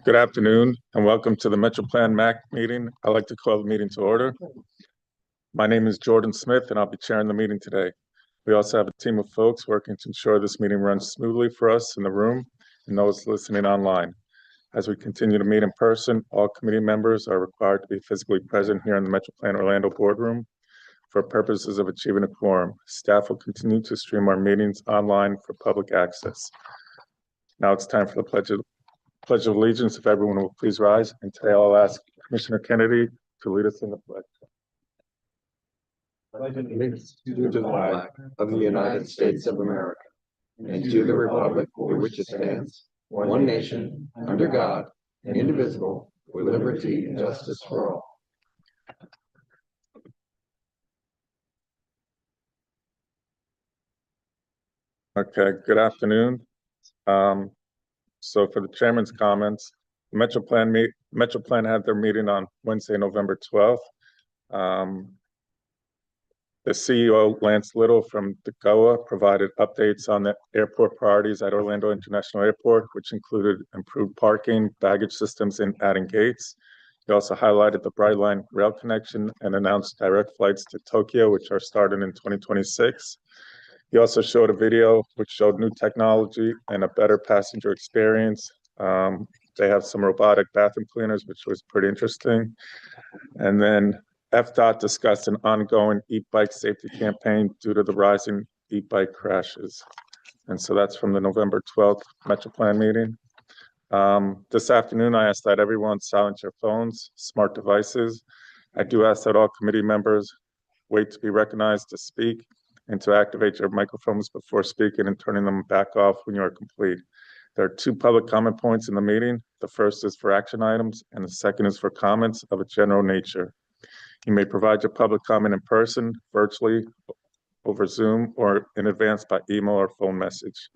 Good afternoon and welcome to the MetroPlan MAC meeting. I'd like to call the meeting to order. My name is Jordan Smith and I'll be chairing the meeting today. We also have a team of folks working to ensure this meeting runs smoothly for us in the room and those listening online. As we continue to meet in person, all committee members are required to be physically present here in the MetroPlan Orlando boardroom for purposes of achieving a quorum. Staff will continue to stream our meetings online for public access. Now it's time for the Pledge of Allegiance. If everyone will please rise. And today I'll ask Commissioner Kennedy to lead us in the pledge. Pledge allegiance to the flag of the United States of America and to the republic for which it stands, one nation, under God, indivisible, with liberty and justice for all. Okay, good afternoon. So for the chairman's comments, MetroPlan had their meeting on Wednesday, November 12th. The CEO, Lance Little from DECOA, provided updates on the airport priorities at Orlando International Airport, which included improved parking, baggage systems, and adding gates. He also highlighted the Brightline rail connection and announced direct flights to Tokyo, which are starting in 2026. He also showed a video which showed new technology and a better passenger experience. They have some robotic bathroom cleaners, which was pretty interesting. And then FDOT discussed an ongoing e-bike safety campaign due to the rising e-bike crashes. And so that's from the November 12th MetroPlan meeting. This afternoon, I asked that everyone silence your phones, smart devices. I do ask that all committee members wait to be recognized to speak and to activate your microphones before speaking and turning them back off when you are complete. There are two public comment points in the meeting. The first is for action items, and the second is for comments of a general nature. You may provide your public comment in person, virtually, over Zoom, or in advance by email or phone message.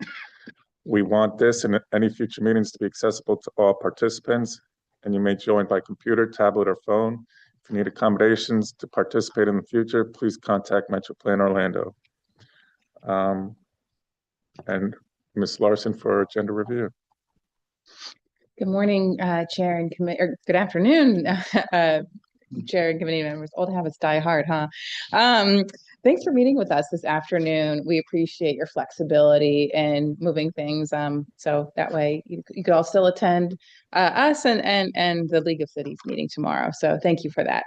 We want this and any future meetings to be accessible to all participants, and you may join by computer, tablet, or phone. If you need accommodations to participate in the future, please contact MetroPlan Orlando. And Ms. Larson for agenda review. Good morning, Chair and Committee, or good afternoon, Chair and committee members. Old habits die hard, huh? Thanks for meeting with us this afternoon. We appreciate your flexibility in moving things, so that way you could all still attend us and the League of Cities meeting tomorrow. So thank you for that.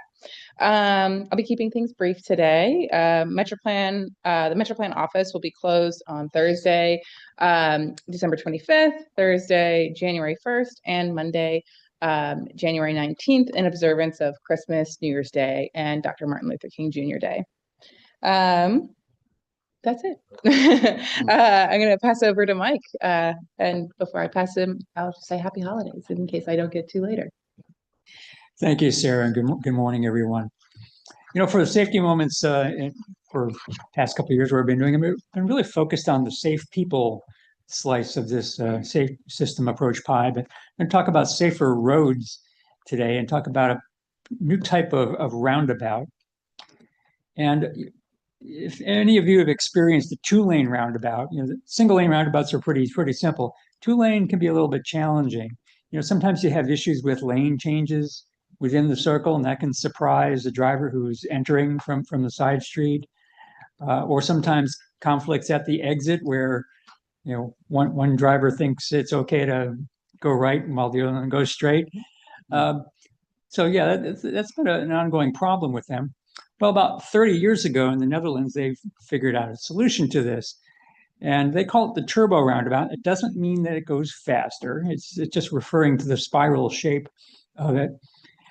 I'll be keeping things brief today. The MetroPlan office will be closed on Thursday, December 25th, Thursday, January 1st, and Monday, January 19th, in observance of Christmas, New Year's Day, and Dr. Martin Luther King Jr. Day. That's it. I'm going to pass over to Mike. And before I pass him, I'll just say happy holidays in case I don't get to later. Thank you, Sarah, and good morning, everyone. You know, for the safety moments for the past couple of years where I've been doing them, I've been really focused on the safe people slice of this safe system approach pie. But I'm going to talk about safer roads today and talk about a new type of roundabout. And if any of you have experienced the two-lane roundabout, you know, the single-lane roundabouts are pretty simple. Two-lane can be a little bit challenging. You know, sometimes you have issues with lane changes within the circle, and that can surprise the driver who's entering from the side street, or sometimes conflicts at the exit where, you know, one driver thinks it's okay to go right while the other one goes straight. So yeah, that's been an ongoing problem with them. Well, about 30 years ago in the Netherlands, they figured out a solution to this, and they call it the turbo roundabout. It doesn't mean that it goes faster. It's just referring to the spiral shape of it.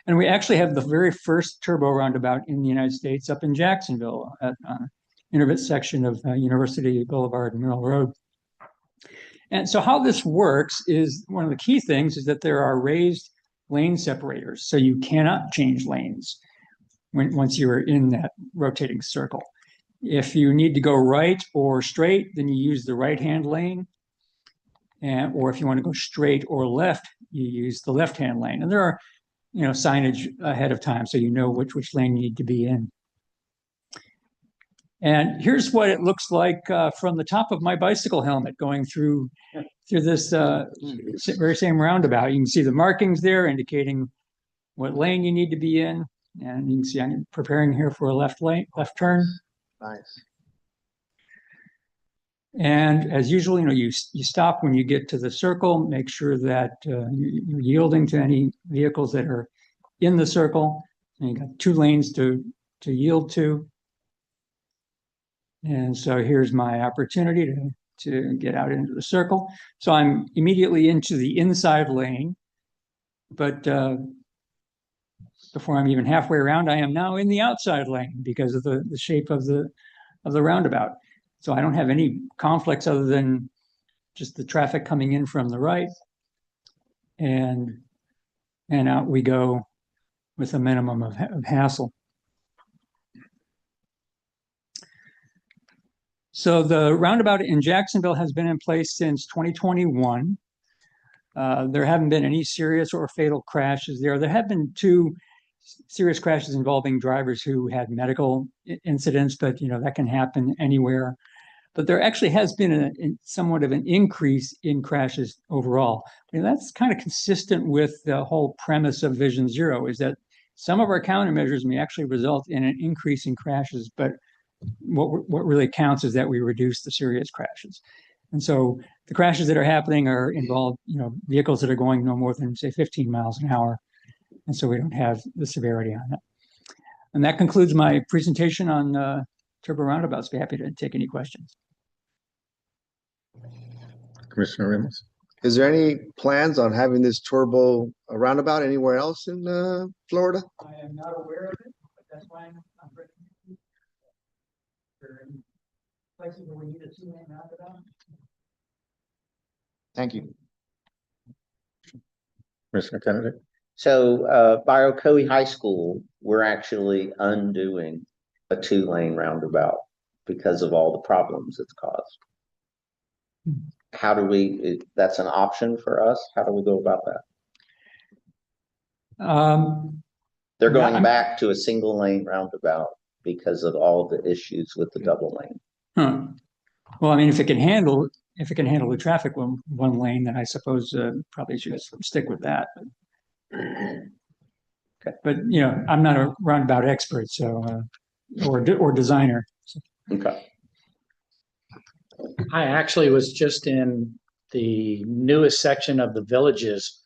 And we actually have the very first turbo roundabout in the United States up in Jacksonville at intersection of University Boulevard and Mill Road. And so how this works is, one of the key things is that there are raised lane separators. So you cannot change lanes once you're in that rotating circle. If you need to go right or straight, then you use the right-hand lane. Or if you want to go straight or left, you use the left-hand lane. And there are, you know, signage ahead of time so you know which lane you need to be in. And here's what it looks like from the top of my bicycle helmet going through through this very same roundabout. You can see the markings there indicating what lane you need to be in. And you can see I'm preparing here for a left turn. Nice. And as usual, you stop when you get to the circle, make sure that you're yielding to any vehicles that are in the circle. And you got 2 lanes to yield to. And so here's my opportunity to get out into the circle. So I'm immediately into the inside lane, but before I'm even halfway around, I am now in the outside lane because of the shape of the roundabout. So I don't have any conflicts other than just the traffic coming in from the right, and out we go with a minimum of hassle. So the roundabout in Jacksonville has been in place since 2021. There haven't been any serious or fatal crashes there. There have been 2 serious crashes involving drivers who had medical incidents, but that can happen anywhere. But there actually has been somewhat of an increase in crashes overall. That's kind of consistent with the whole premise of Vision Zero, is that some of our countermeasures may actually result in an increase in crashes, but what really counts is that we reduce the serious crashes. And so the crashes that are happening involve vehicles that are going no more than, say, 15 miles an hour. And so we don't have the severity on that. And that concludes my presentation on turbo roundabouts. Be happy to take any questions. Commissioner Ramos. Is there any plans on having this turbo roundabout anywhere else in Florida? I am not aware of it, but that's why I'm bringing it. Places where we need a 2-lane roundabout. Thank you. Commissioner Kennedy. So by Ocoee High School, we're actually undoing a 2-lane roundabout because of all the problems it's caused. How do that's an option for us? How do we go about that? They're going back to a 1-lane roundabout because of all the issues with the double lane. Huh. Well, I mean, if it can handle the traffic one lane, then I suppose probably should stick with that. Okay. But I'm not a roundabout expert, so or designer. So. Okay. I actually was just in the newest section of the Villages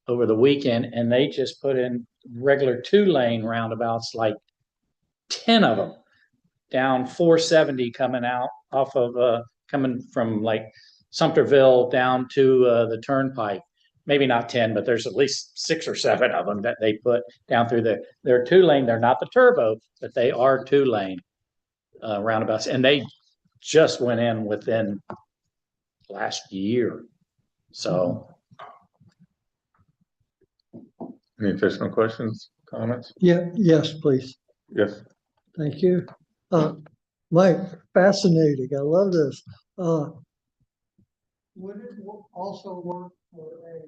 over the weekend, and they just put in regular 2-lane roundabouts, like 10 of them, down 470 coming out off of coming from like Sumterville down to the Turnpike. Maybe not 10, but there's at least 6 or 7 of them that they put down through there. They're 2-lane. They're not the turbo, but they are 2-lane roundabouts, and they just went in within last year. So Any additional questions, comments? Yes, please. Yes. Thank you. Mike, fascinating. I love this. Would it also work for a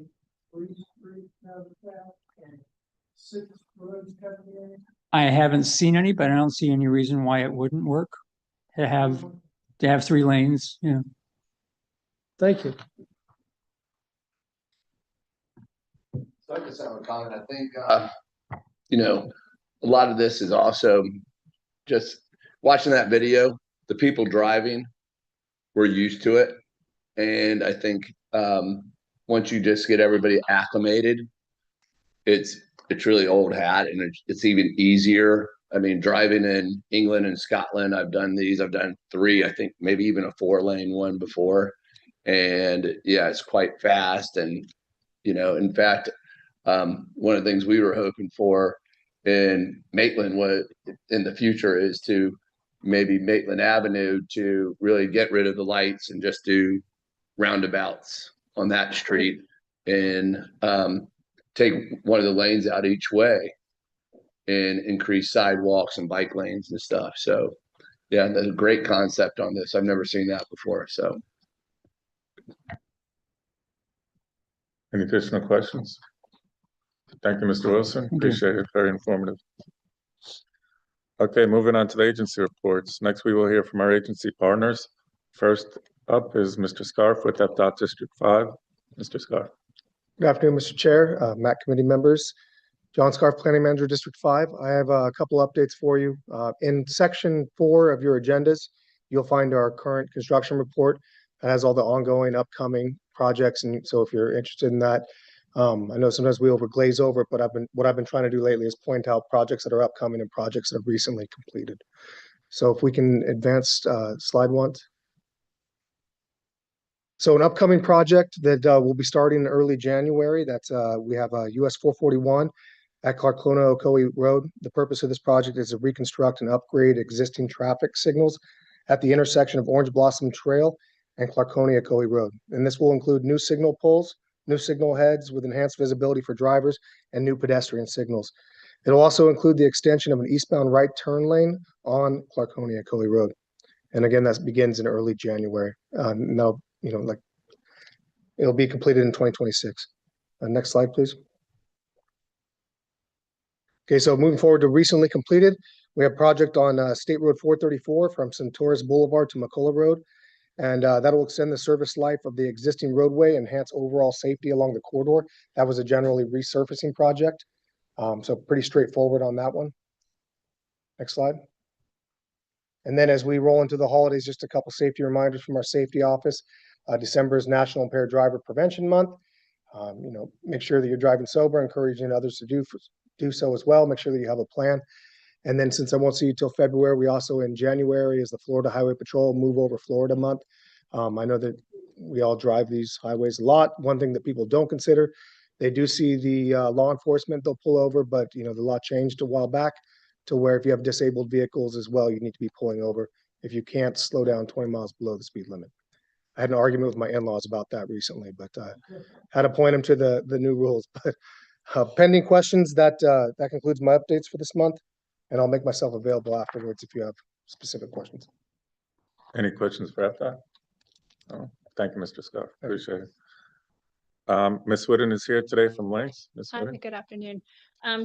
3-street roundabout and 6 roads coming in? I haven't seen any, but I don't see any reason why it wouldn't work to have 3 lanes. Yeah. Thank you. So I just have a comment. I think, a lot of this is also just watching that video. The people driving were used to it. And I think once you just get everybody acclimated, it's really old hat, and it's even easier. I mean, driving in England and Scotland, I've done these. I've done 3, I think maybe even a 4-lane one before. And yeah, it's quite fast. And, in fact, one of the things we were hoping for in Maitland was in the future is to maybe Maitland Avenue to really get rid of the lights and just do roundabouts on that street and take one of the lanes out each way and increase sidewalks and bike lanes and stuff. So yeah, that's a great concept on this. I've never seen that before. So Any additional questions? Thank you, Mr. Wilson. Appreciate it. Very informative. Okay, moving on to the agency reports. Next, we will hear from our agency partners. First, up is Mr. Scarf with FDOT District 5. Mr. Scarf. Good afternoon, Mr. Chair, MAC committee members. John Scarf, Planning Manager, District 5. I have a couple updates for you. In section 4 of your agendas, you'll find our current construction report that has all the ongoing, upcoming projects. And so if you're interested in that, I know sometimes we overglaze over it, but what I've been trying to do lately is point out projects that are upcoming and projects that have recently completed. So if we can advance slide 1. So an upcoming project that will be starting in early January, that's we have US 441 at Clarkona Ocoee Road. The purpose of this project is to reconstruct and upgrade existing traffic signals at the intersection of Orange Blossom Trail and Clarkona Ocoee Road. And this will include new signal poles, new signal heads with enhanced visibility for drivers, and new pedestrian signals. It'll also include the extension of an eastbound right turn lane on Clarkona Ocoee Road. And again, that begins in early January. Now, it'll be completed in 2026. Next slide, please. Okay, so moving forward to recently completed, we have project on State Road 434 from Centaurus Boulevard to McCullough Road. And that will extend the service life of the existing roadway, enhance overall safety along the corridor. That was a generally resurfacing project. So pretty straightforward on that one. Next slide. And then as we roll into the holidays, just a couple safety reminders from our safety office. December is National Impaired Driver Prevention Month. Make sure that you're driving sober, encouraging others to do so as well. Make sure that you have a plan. And then since I won't see you till February, we also in January is the Florida Highway Patrol Move Over Florida Month. I know that we all drive these highways a lot. One thing that people don't consider, they do see the law enforcement, they'll pull over, but the law changed a while back to where if you have disabled vehicles as well, you need to be pulling over if you can't slow down 20 miles below the speed limit. I had an argument with my in-laws about that recently, but had to point them to the new rules. But pending questions, that concludes my updates for this month, and I'll make myself available afterwards if you have specific questions. Any questions for FDOT? No? Thank you, Mr. Scarf. Appreciate it. Ms. Whitten is here today from Lynx. Ms. Hi, Whitten. good afternoon.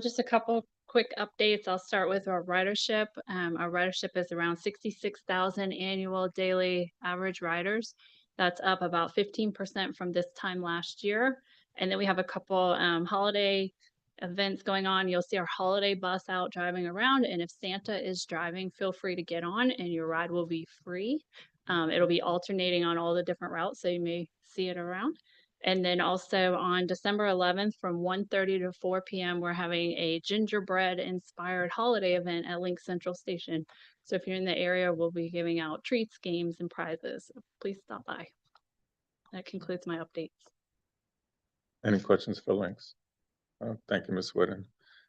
Just a couple quick updates. I'll start with our ridership. Our ridership is around 66,000 annual daily average riders. That's up about 15% from this time last year. And then we have a couple holiday events going on. You'll see our holiday bus out driving around. And if Santa is driving, feel free to get on and your ride will be free. It'll be alternating on all the different routes, so you may see it around. And then also on December 11th from 1:30 to 4 p.m., we're having a gingerbread inspired holiday event at Link Central Station. So if you're in the area, we'll be giving out treats, games, and prizes. So please stop by. That concludes my updates. Any questions for Lynx? Thank you, Ms. Whitten.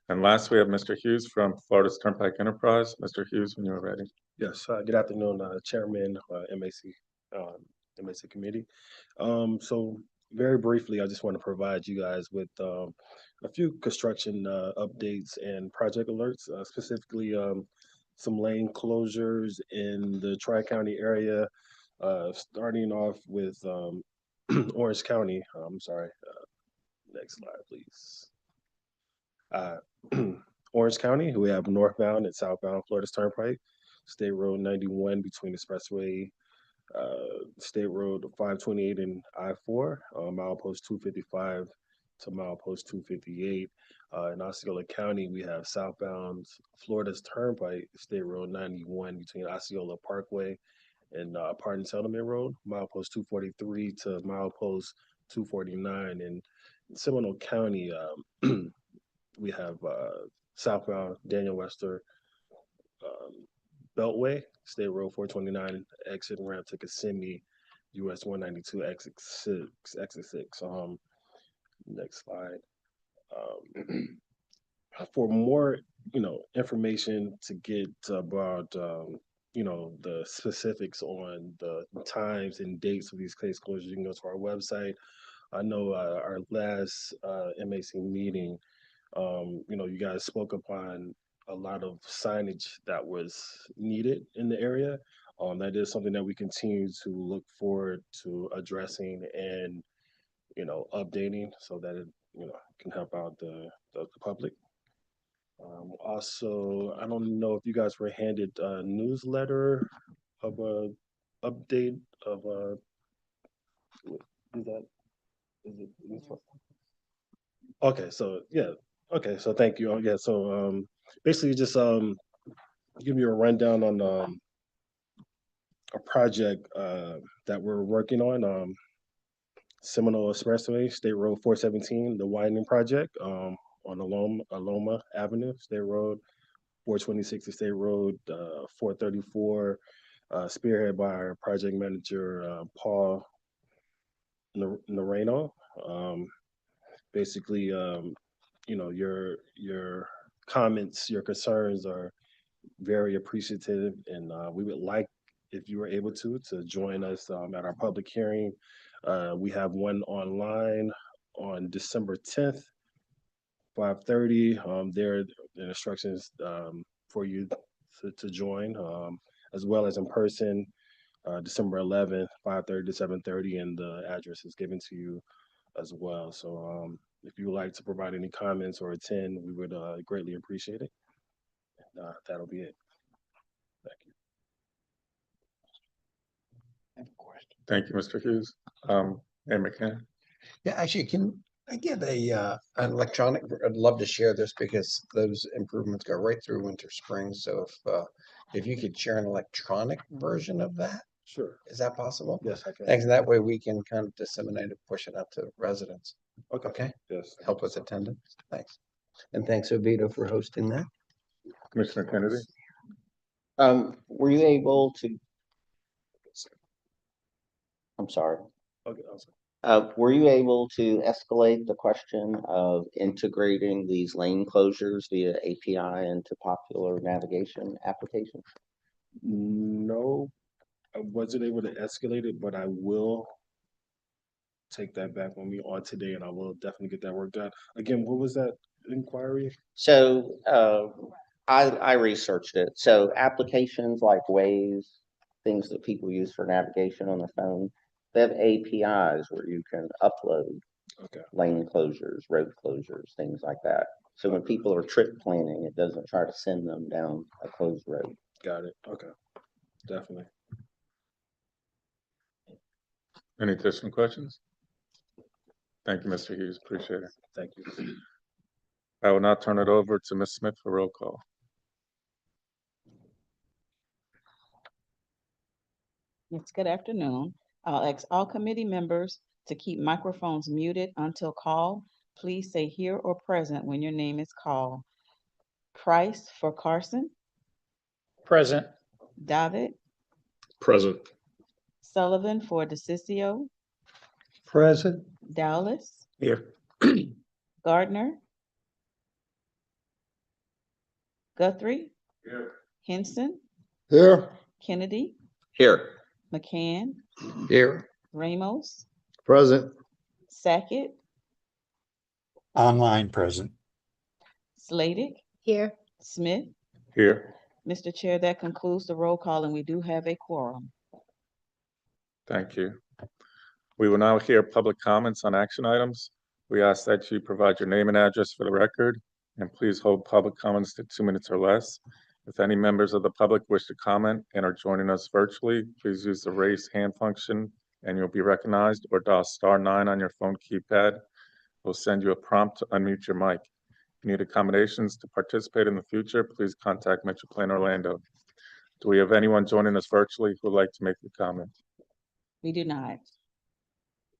And last, we have Mr. Hughes from Florida's Turnpike Enterprise. Mr. Hughes, when you're ready. Yes, good afternoon, Chairman, MAC Committee. So very briefly, I just want to provide you guys with a few construction updates and project alerts, specifically some lane closures in the Tri-County area, starting off with Orange County. I'm sorry, next slide, please. Orange County, we have northbound and southbound Florida's Turnpike, State Road 91 between Expressway, State Road 528 and I-4, milepost 255 to milepost 258. In Osceola County, we have southbound Florida's Turnpike, State Road 91 between Osceola Parkway and Pardon Settlement Road, milepost 243 to milepost 249. And in Seminole County, we have southbound Daniel Webster Beltway, State Road 429, exit ramp to Kissimmee, US 192, exit 6. Next slide. For more, information to get about, the specifics on the times and dates of these case closures, you can go to our website. I know our last MAC meeting, you guys spoke upon a lot of signage that was needed in the area. That is something that we continue to look forward to addressing and, updating so that it, can help out the public. Also, I don't know if you guys were handed a newsletter of a update of Is that, is it? Okay, so yeah, okay, so thank you. Yeah, so basically just give you a rundown on a project that we're working on. Seminole Expressway, State Road 417, the widening project on Aloma Avenue, State Road 426 State Road 434, spearheaded by our project manager Paul Noreno. Basically, your comments, your concerns are very appreciative, and we would like, if you were able to join us at our public hearing. We have one online on December 10th, 5:30. There are the instructions for you to join, as well as in person, December 11th, 5:30 to 7:30, and the address is given to you as well. So if you would like to provide any comments or attend, we would greatly appreciate it. That'll be it. Thank you. I have a question. Thank you, Mr. Hughes. Mayor McCann. Yeah, actually, can I get an electronic, I'd love to share this because those improvements go right through winter, spring. So if you could share an electronic version of that, Sure. is that possible? Yes, I can. Thanks. That way we can kind of disseminate it, push it out to residents. Okay. Okay? Yes. Help with attendance. Thanks. And thanks, Oviedo, for hosting that. Commissioner Kennedy. Were you able to? I'm sorry. Okay. Awesome. Were you able to escalate the question of integrating these lane closures via API into popular navigation applications? No, I wasn't able to escalate it, but I will take that back on me on today, and I will definitely get that worked out. Again, what was that inquiry? So I researched it. So applications like Waze, things that people use for navigation on their phone, they have APIs where you can upload Okay. lane closures, road closures, things like that. So when people are trip planning, it doesn't try to send them down a closed road. Got it. Okay. Definitely. Any additional questions? Thank you, Mr. Hughes. Appreciate it. Thank you. I will now turn it over to Ms. Smith for roll call. Yes, good afternoon. I'll ask all committee members to keep microphones muted until called. Please say here or present when your name is called. Price for Carson, Present. David, Present. Sullivan for DeCiccio, Present. Dowless, Here. Gardner, Guthrie, Here. Henson, Here. Kennedy, Here. McCann, Here. Ramos, Present. Sackett, Online present. Slated, Here. Smith. Here. Mr. Chair, that concludes the roll call and we do have a quorum. Thank you. We will now hear public comments on action items. We ask that you provide your name and address for the record, and please hold public comments to 2 minutes or less. If any members of the public wish to comment and are joining us virtually, please use the raise hand function and you'll be recognized, or dial *9 on your phone keypad. We'll send you a prompt to unmute your mic. If you need accommodations to participate in the future, please contact Metro Plan Orlando. Do we have anyone joining us virtually who would like to make a comment? We do not.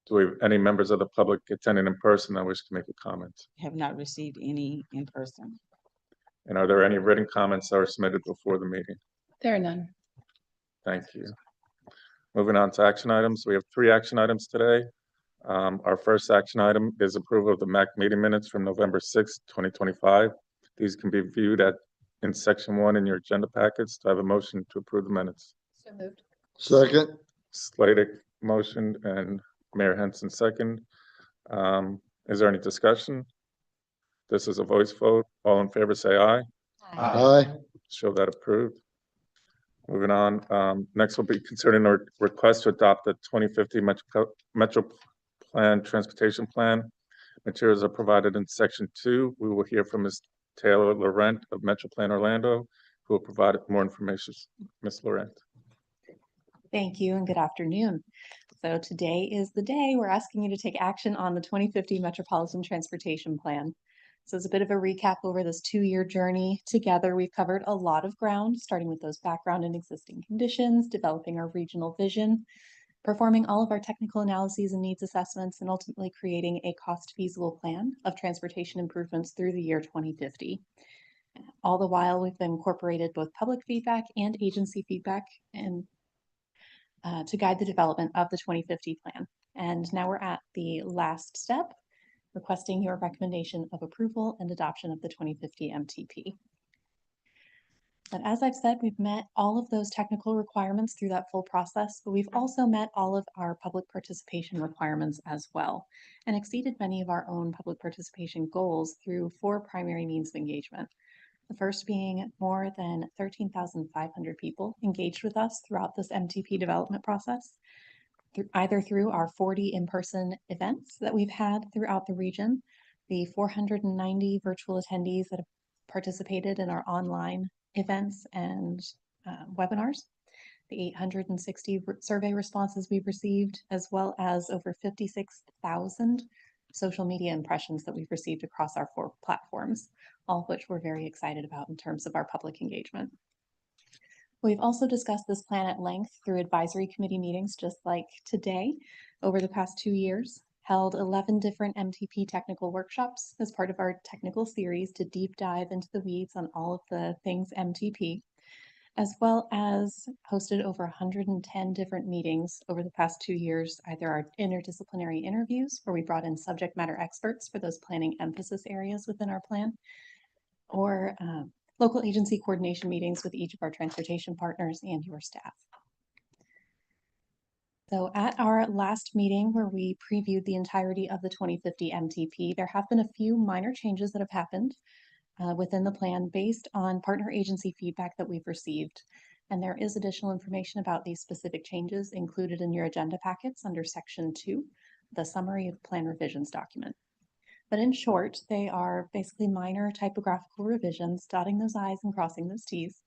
Do we have any members of the public attending in person that wish to make a comment? Have not received any in person. And are there any written comments that were submitted before the meeting? There are none. Thank you. Moving on to action items. We have 3 action items today. Our first action item is approval of the MAC meeting minutes from November 6th, 2025. These can be viewed in section 1 in your agenda packets. Do I have a motion to approve the minutes? So moved. Second. Slated motion and Mayor Henson second. Is there any discussion? This is a voice vote. All in favor say aye. Aye. Show that approved. Moving on, next we'll be considering a request to adopt the 2050 Metro Plan Transportation Plan. Materials are provided in section 2. We will hear from Ms. Taylor Laurent of Metro Plan Orlando, who will provide more information. Ms. Laurent. Thank you and good afternoon. So today is the day we're asking you to take action on the 2050 Metropolitan Transportation Plan. So as a bit of a recap over this 2-year journey together, we've covered a lot of ground, starting with those background and existing conditions, developing our regional vision, performing all of our technical analyses and needs assessments, and ultimately creating a cost feasible plan of transportation improvements through the year 2050. All the while, we've incorporated both public feedback and agency feedback and to guide the development of the 2050 plan. And now we're at the last step, requesting your recommendation of approval and adoption of the 2050 MTP. But as I've said, we've met all of those technical requirements through that full process, but we've also met all of our public participation requirements as well, and exceeded many of our own public participation goals through 4 primary means of engagement. The first being more than 13,500 people engaged with us throughout this MTP development process, either through our 40 in-person events that we've had throughout the region, the 490 virtual attendees that have participated in our online events and webinars, the 860 survey responses we've received, as well as over 56,000 social media impressions that we've received across our 4 platforms, all of which we're very excited about in terms of our public engagement. We've also discussed this plan at length through advisory committee meetings, just like today, over the past 2 years, held 11 different MTP technical workshops as part of our technical series to deep dive into the weeds on all of the things MTP, as well as hosted over 110 different meetings over the past 2 years, either our interdisciplinary interviews, where we brought in subject matter experts for those planning emphasis areas within our plan, or local agency coordination meetings with each of our transportation partners and your staff. So at our last meeting where we previewed the entirety of the 2050 MTP, there have been a few minor changes that have happened within the plan based on partner agency feedback that we've received. And there is additional information about these specific changes included in your agenda packets under Section 2, the summary of plan revisions document. But in short, they are basically minor typographical revisions, dotting those I's and crossing those T's,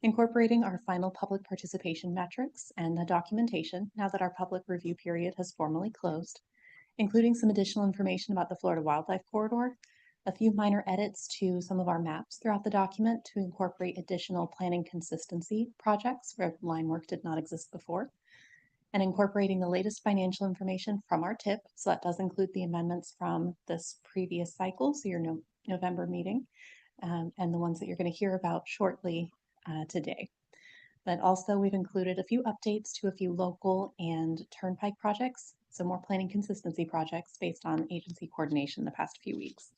incorporating our final public participation metrics and the documentation now that our public review period has formally closed, including some additional information about the Florida Wildlife Corridor, a few minor edits to some of our maps throughout the document to incorporate additional planning consistency projects where line work did not exist before, and incorporating the latest financial information from our TIP. So that does include the amendments from this previous cycle, so your November meeting, and the ones that you're going to hear about shortly today. But also we've included a few updates to a few local and turnpike projects, so more planning consistency projects based on agency coordination the past few weeks.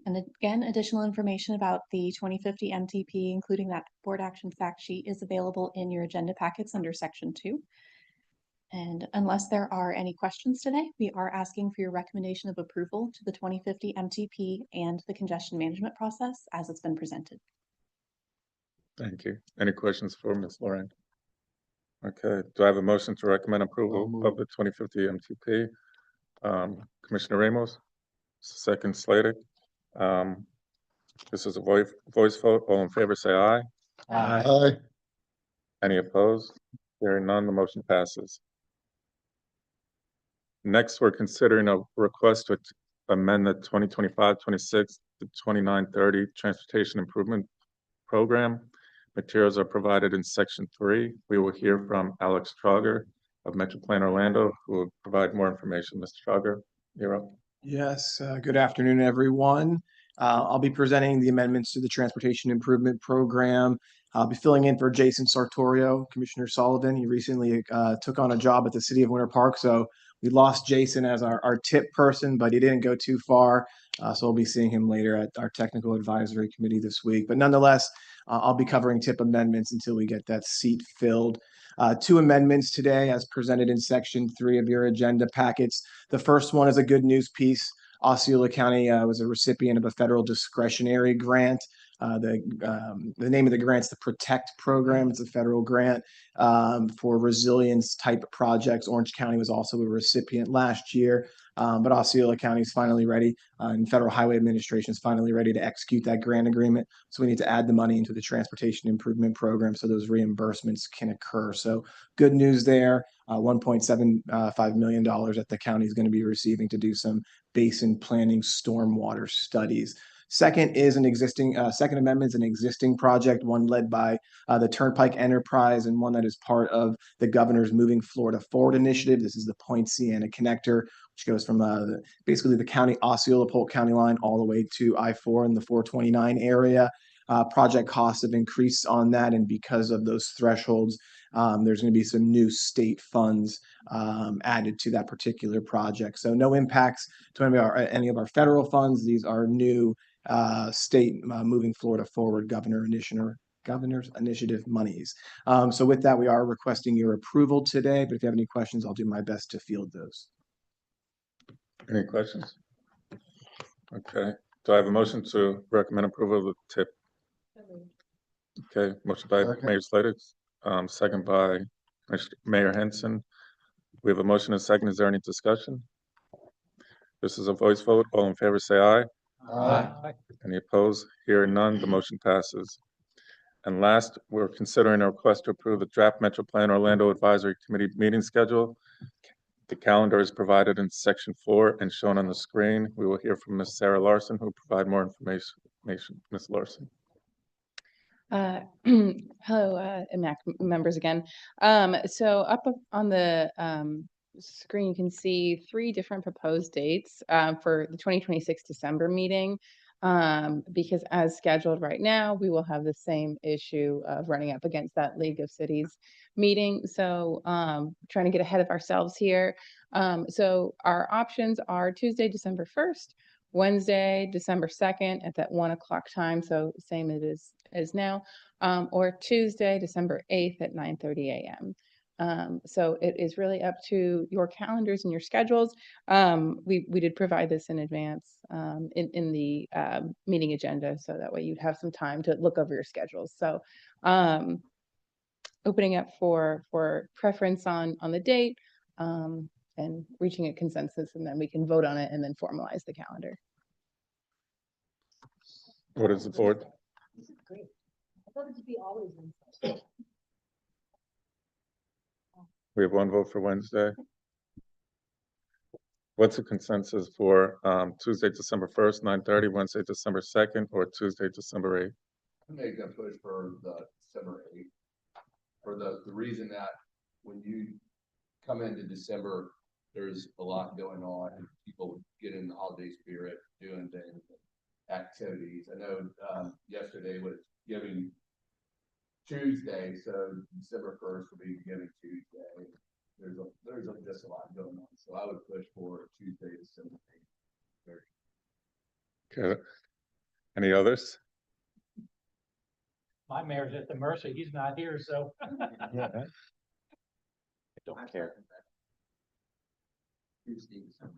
And again, additional information about the 2050 MTP, including that board action fact sheet, is available in your agenda packets under Section 2. And unless there are any questions today, we are asking for your recommendation of approval to the 2050 MTP and the congestion management process as it's been presented. Thank you. Any questions for Ms. Lauren? Okay, do I have a motion to recommend approval of the 2050 MTP? Commissioner Ramos, second Slater. This is a voice vote. All in favor, say aye. Aye. Any opposed? Hearing none, the motion passes. Next, we're considering a request to amend the 2025-26 to 29-30 Transportation Improvement Program. Materials are provided in Section 3. We will hear from Alex Trauger of MetroPlan Orlando, who will provide more information. Mr. Trauger, you're up. Yes, good afternoon, everyone. I'll be presenting the amendments to the Transportation Improvement Program. I'll be filling in for Jason Sartorio, Commissioner Sullivan. He recently took on a job at the City of Winter Park, so we lost Jason as our TIP person, but he didn't go too far. So we'll be seeing him later at our Technical Advisory Committee this week. But nonetheless, I'll be covering TIP amendments until we get that seat filled. 2 amendments today as presented in Section 3 of your agenda packets. The first one is a good news piece. Osceola County was a recipient of a federal discretionary grant The name of the grant's the Protect Program. It's a federal grant for resilience type projects. Orange County was also a recipient last year. But Osceola County is finally ready, and Federal Highway Administration is finally ready to execute that grant agreement. So we need to add the money into the Transportation Improvement Program so those reimbursements can occur. So good news there. $1.75 million that the county is going to be receiving to do some basin planning stormwater studies. Second is an existing, Second Amendment is an existing project, one led by the Turnpike Enterprise and one that is part of the governor's Moving Florida Forward initiative. This is the Point Siena connector, which goes from basically the county Osceola Polk County line all the way to I-4 in the 429 area. Project costs have increased on that, and because of those thresholds, there's going to be some new state funds added to that particular project. So no impacts to any of our federal funds. These are new state Moving Florida Forward Governor's Initiative monies. So with that, we are requesting your approval today, but if you have any questions, I'll do my best to field those. Any questions? Okay, do I have a motion to recommend approval of the tip? Okay, motion by Mayor Slater, second by Mayor Henson. We have a motion and a second. Is there any discussion? This is a voice vote. All in favor, say aye. Aye. Any opposed? Hearing none, the motion passes. And last, we're considering a request to approve the draft Metro Plan Orlando Advisory Committee meeting schedule. The calendar is provided in section 4 and shown on the screen. We will hear from Ms. Sarah Larson, who will provide more information. Ms. Larson. Hello, MAC members again. So up on the screen, you can see 3 different proposed dates for the 2026 December meeting. Because as scheduled right now, we will have the same issue of running up against that League of Cities meeting. So trying to get ahead of ourselves here. So our options are Tuesday, December 1st, Wednesday, December 2nd at that 1 o'clock time. So same it is as now, or Tuesday, December 8th at 9:30 a.m. So it is really up to your calendars and your schedules. We did provide this in advance in the meeting agenda, so that way you'd have some time to look over your schedules. So opening up for preference on the date and reaching a consensus, and then we can vote on it and then formalize the calendar. What is the board? This is great. I thought it would be always Wednesday. We have 1 vote for Wednesday. What's the consensus for Tuesday, December 1st, 9:30, Wednesday, December 2nd, or Tuesday, December 8th? I'm making a push for the December 8th. For the reason that when you come into December, there's a lot going on and people get in the holiday spirit, doing things, activities. I know yesterday was Giving Tuesday, so December 1st will be Giving Tuesday. There's just a lot going on, so I would push for Tuesday, December 8th. Okay. Any others? My mayor's at the mercy. He's not here, so. Yeah. I don't care. Tuesday, December.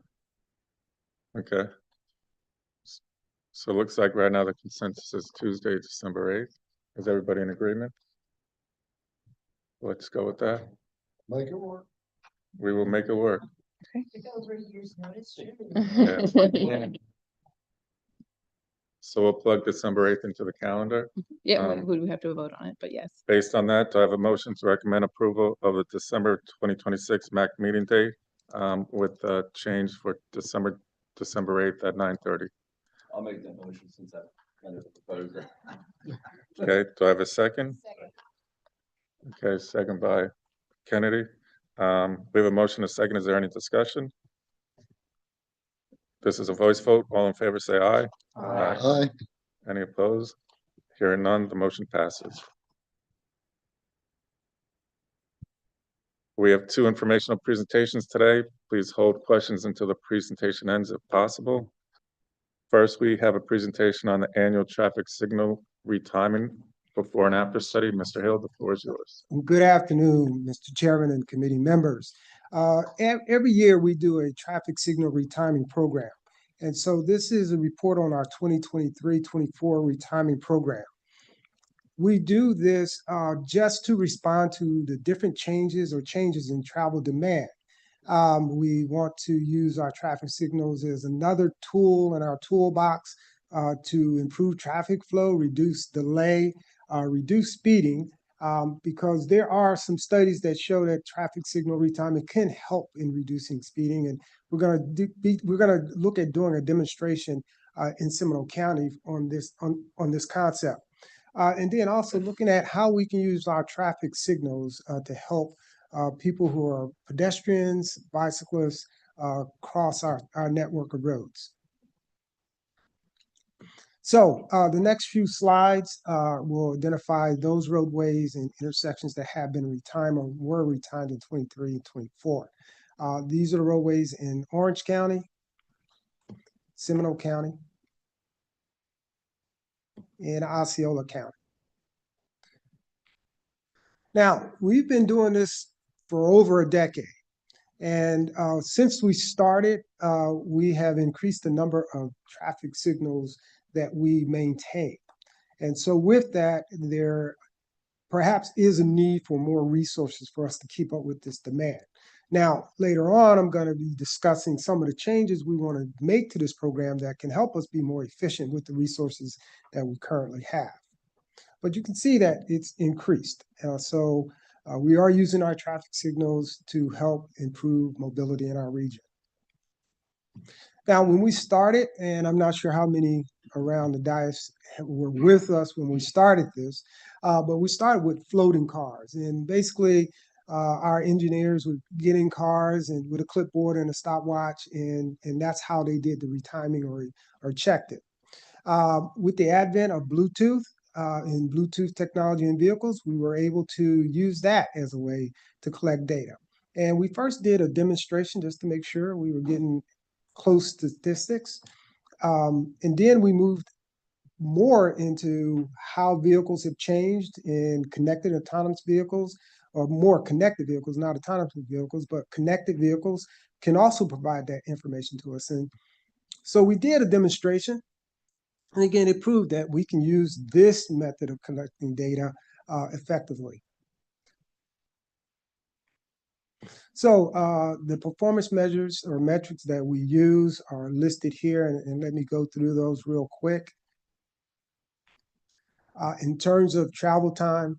Okay. So it looks like right now the consensus is Tuesday, December 8th. Is everybody in agreement? Let's go with that. Make it work. We will make it work. Over a year's notice. Yeah. So we'll plug December 8th into the calendar. Yeah, we would have to vote on it, but yes. Based on that, do I have a motion to recommend approval of the December 2026 MAC meeting date with change for December 8th at 9:30? I'll make that motion since I kind of proposed it. Okay, do I have a second? Second. Okay, second by Kennedy. We have a motion, a second. Is there any discussion? This is a voice vote. All in favor, say aye. Aye. Any opposed? Hearing none, the motion passes. We have 2 informational presentations today. Please hold questions until the presentation ends if possible. First, we have a presentation on the annual traffic signal retiming before and after study. Mr. Hill, the floor is yours. Good afternoon, Mr. Chairman and committee members. Every year we do a traffic signal retiming program. And so this is a report on our 2023-24 retiming program. We do this just to respond to the different changes in travel demand. We want to use our traffic signals as another tool in our toolbox to improve traffic flow, reduce delay, reduce speeding, because there are some studies that show that traffic signal retiming can help in reducing speeding. And we're going to look at doing a demonstration in Seminole County on this concept. And then also looking at how we can use our traffic signals to help people who are pedestrians, bicyclists, cross our network of roads. So the next few slides will identify those roadways and intersections that have been retimed or were retimed in 23 and 24. These are the roadways in Orange County, Seminole County, and Osceola County. Now, we've been doing this for over a decade. And since we started, we have increased the number of traffic signals that we maintain. And so with that, there perhaps is a need for more resources for us to keep up with this demand. Now, later on, I'm going to be discussing some of the changes we want to make to this program that can help us be more efficient with the resources that we currently have. But you can see that it's increased. So we are using our traffic signals to help improve mobility in our region. Now, when we started, and I'm not sure how many around the dais were with us when we started this, but we started with floating cars. And basically, our engineers would get in cars and with a clipboard and a stopwatch, and that's how they did the retiming or checked it. With the advent of Bluetooth, in Bluetooth technology in vehicles, we were able to use that as a way to collect data. And we first did a demonstration just to make sure we were getting close statistics. And then we moved more into how vehicles have changed in connected autonomous vehicles, or more connected vehicles, not autonomous vehicles, but connected vehicles can also provide that information to us. And so we did a demonstration. And again, it proved that we can use this method of collecting data effectively. So the performance measures or metrics that we use are listed here, and let me go through those real quick. In terms of travel time,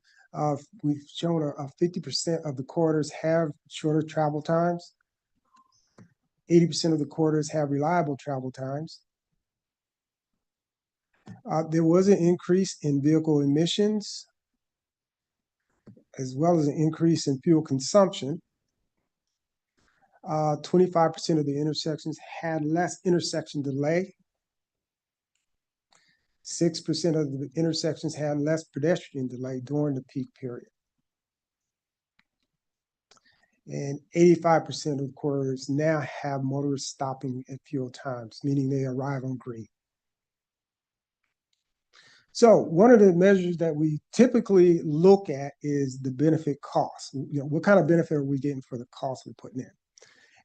we've shown a 50% of the corridors have shorter travel times. 80% of the corridors have reliable travel times. There was an increase in vehicle emissions, as well as an increase in fuel consumption. 25% of the intersections had less intersection delay. 6% of the intersections had less pedestrian delay during the peak period. And 85% of the corridors now have motorists stopping at fuel times, meaning they arrive on green. So one of the measures that we typically look at is the benefit cost. You know, what kind of benefit are we getting for the cost we're putting in?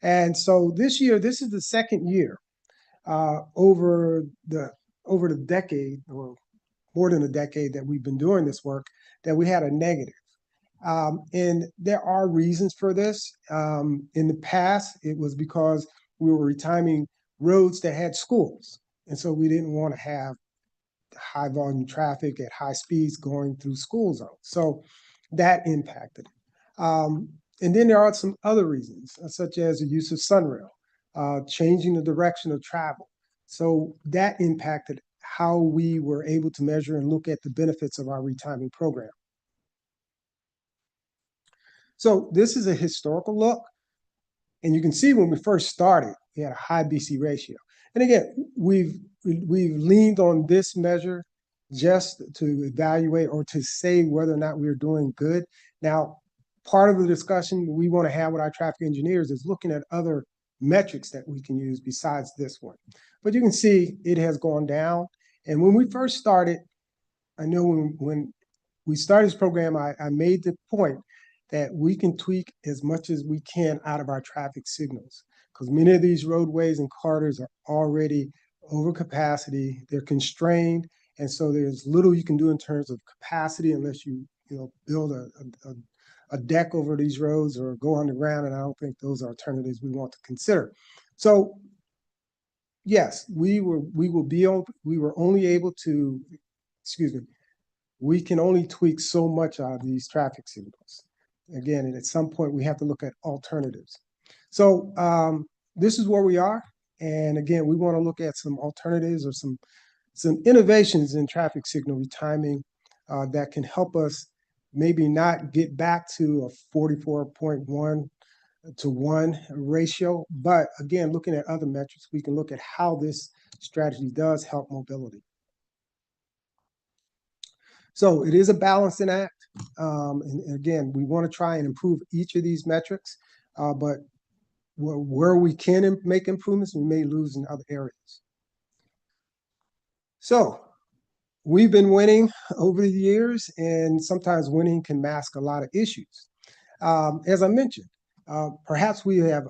And so this year, this is the second year over the decade, or more than a decade that we've been doing this work, that we had a negative. And there are reasons for this. In the past, it was because we were retiming roads that had schools. And so we didn't want to have high volume traffic at high speeds going through school zones. So that impacted it. And then there are some other reasons, such as the use of Sunrail, changing the direction of travel. So that impacted how we were able to measure and look at the benefits of our retiming program. So this is a historical look. And you can see when we first started, we had a high BC ratio. And again, we've leaned on this measure just to evaluate or to say whether or not we're doing good. Now, part of the discussion we want to have with our traffic engineers is looking at other metrics that we can use besides this one. But you can see it has gone down. And when we first started, I know when we started this program, I made the point that we can tweak as much as we can out of our traffic signals, because many of these roadways and corridors are already over capacity, they're constrained, and so there's little you can do in terms of capacity unless you build a deck over these roads or go underground, and I don't think those are alternatives we want to consider. So yes, we were only able to, we can only tweak so much out of these traffic signals. Again, and at some point we have to look at alternatives. So this is where we are. And again, we want to look at some alternatives or some innovations in traffic signal retiming that can help us maybe not get back to a 44.1 to 1 ratio, but again, looking at other metrics, we can look at how this strategy does help mobility. So it is a balancing act. And again, we want to try and improve each of these metrics, but where we can make improvements, we may lose in other areas. So we've been winning over the years, and sometimes winning can mask a lot of issues. As I mentioned, perhaps we have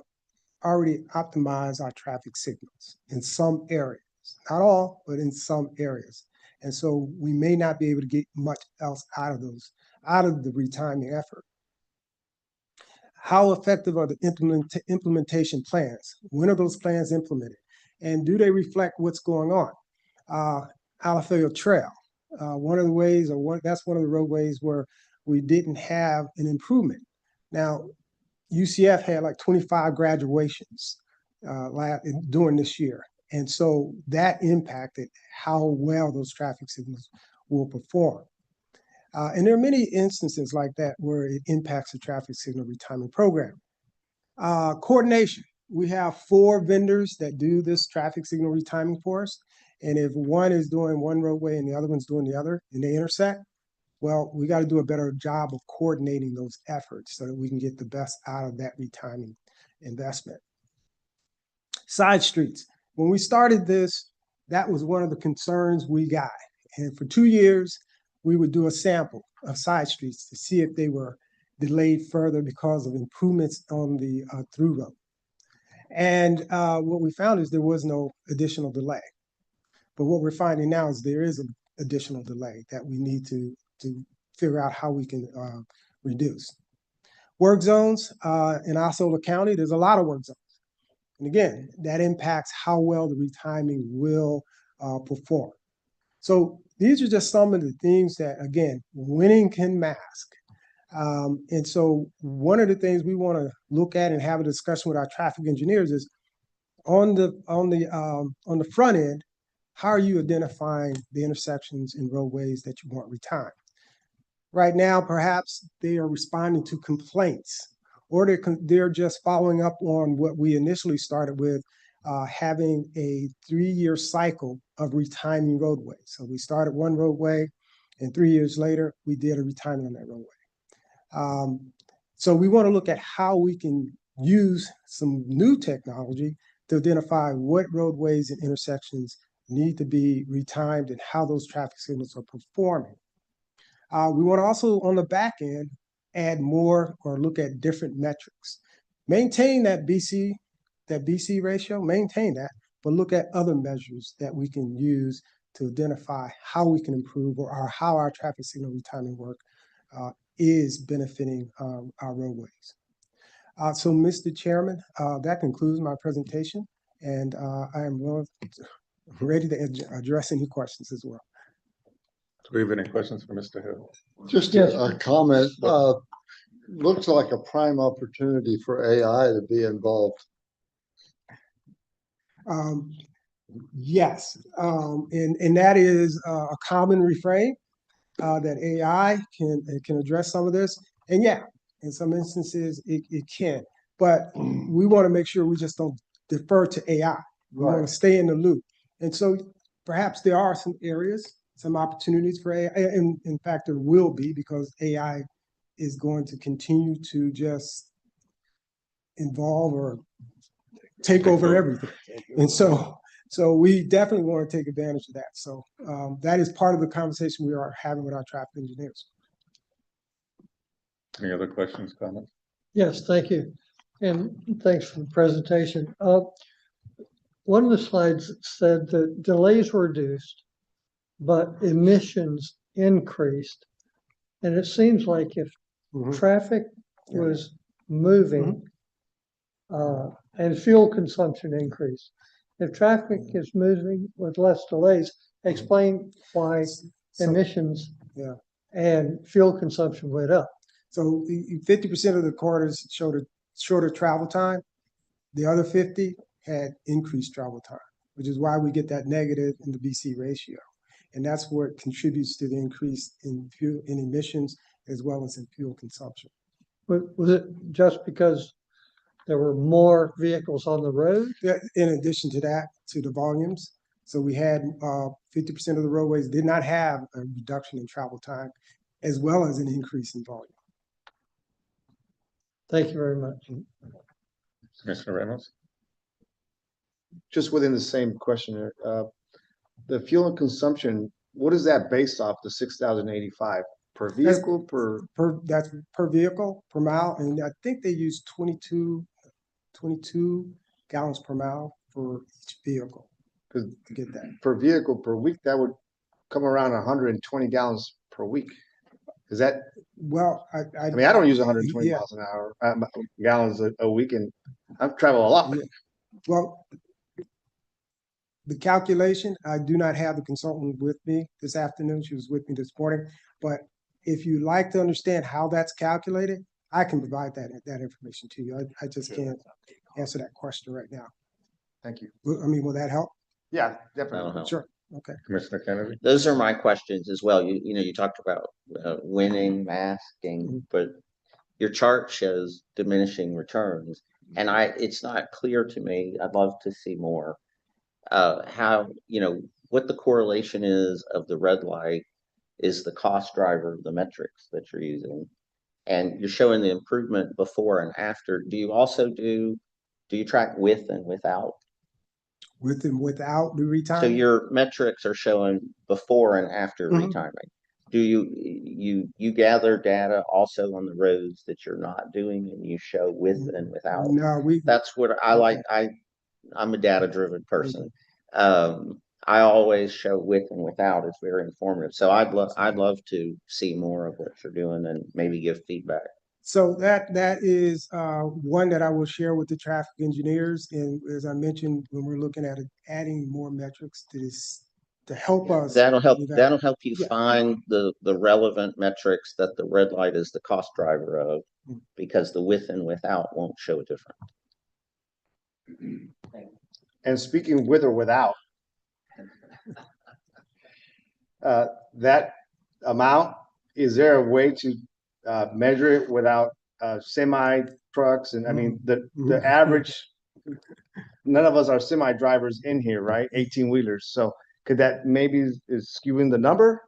already optimized our traffic signals in some areas, not all, but in some areas. And so we may not be able to get much else out of the retiming effort. How effective are the implementation plans? When are those plans implemented? And do they reflect what's going on? Alafaya Trail, one of the ways, that's one of the roadways where we didn't have an improvement. Now, UCF had like 25 graduations during this year. And so that impacted how well those traffic signals will perform. And there are many instances like that where it impacts the traffic signal retiming program. Coordination. We have 4 vendors that do this traffic signal retiming for us. And if one is doing one roadway and the other one's doing the other, and they intersect, well, we got to do a better job of coordinating those efforts so that we can get the best out of that retiming investment. Side streets. When we started this, that was one of the concerns we got. And for 2 years, we would do a sample of side streets to see if they were delayed further because of improvements on the through road. And what we found is there was no additional delay. But what we're finding now is there is an additional delay that we need to figure out how we can reduce. Work zones in Osceola County, there's a lot of work zones. And again, that impacts how well the retiming will perform. So these are just some of the things that, again, winning can mask. And so one of the things we want to look at and have a discussion with our traffic engineers is on the front end, how are you identifying the intersections and roadways that you want retimed? Right now, perhaps they are responding to complaints, or they're just following up on what we initially started with, having a 3-year cycle of retiming roadways. So we started one roadway, and 3 years later, we did a retiming on that roadway. So we want to look at how we can use some new technology to identify what roadways and intersections need to be retimed and how those traffic signals are performing. We want to also, on the back end, add more or look at different metrics. Maintain that BC ratio, maintain that, but look at other measures that we can use to identify how we can improve or how our traffic signal retiming work is benefiting our roadways. So, Mr. Chairman, that concludes my presentation, and I am ready to address any questions as well. Do we have any questions for Mr. Hill? Just a comment. Looks like a prime opportunity for AI to be involved. Yes, and that is a common refrain that AI can address some of this. And yeah, in some instances it can, but we want to make sure we just don't defer to AI. We want to stay in the loop. And so perhaps there are some areas, some opportunities for AI. And in fact, there will be, because AI is going to continue to just involve or take over everything. And so we definitely want to take advantage of that. So that is part of the conversation we are having with our traffic engineers. Any other questions, comments? Yes, thank you. And thanks for the presentation. One of the slides said that delays were reduced, but emissions increased. And it seems like if traffic was moving, and fuel consumption increased. If traffic is moving with less delays, explain why emissions and fuel consumption went up. So 50% of the corridors showed a shorter travel time. The other 50 had increased travel time, which is why we get that negative in the BC ratio. And that's what contributes to the increase in fuel in emissions as well as in fuel consumption. But was it just because there were more vehicles on the road? Yeah, in addition to that, to the volumes. So we had 50% of the roadways did not have a reduction in travel time as well as an increase in volume. Thank you very much. Commissioner Reynolds? Just within the same question, the fuel and consumption, what is that based off, the 6,085 per vehicle, That's per vehicle, per mile, and I think they use 22 gallons per mile for each vehicle to get that. per vehicle per week? That would come around 120 gallons per week. Is that? Well, I mean, I don't use 120 yeah. miles an hour, gallons a week, and I travel a lot. Well, the calculation, I do not have the consultant with me this afternoon. She was with me this morning. But if you'd like to understand how that's calculated, I can provide that information to you. I just can't answer that question right now. Thank you. I mean, will that help? Yeah, definitely. Sure. Okay. Commissioner Kennedy? Those are my questions as well. You talked about winning, masking, but your chart shows diminishing returns. And it's not clear to me. I'd love to see more. How, what the correlation is of the red light is the cost driver of the metrics that you're using. And you're showing the improvement before and after. Do you track with and without? With and without the retiming? So your metrics are showing before and after retiming. Do you gather data also on the roads that you're not doing and you show with and without? No, that's what I like. I'm a data-driven person. I always show with and without. It's very informative. So I'd love to see more of what you're doing and maybe give feedback. So that is one that I will share with the traffic engineers. And as I mentioned, when we're looking at adding more metrics to this to help us. That'll help you find the relevant metrics that the red light is the cost driver of, because the with and without won't show a difference. And speaking with or without, that amount, is there a way to measure it without semi trucks? And I mean, the average, none of us are semi drivers in here, right? 18 wheelers. So could that maybe is skewing the number?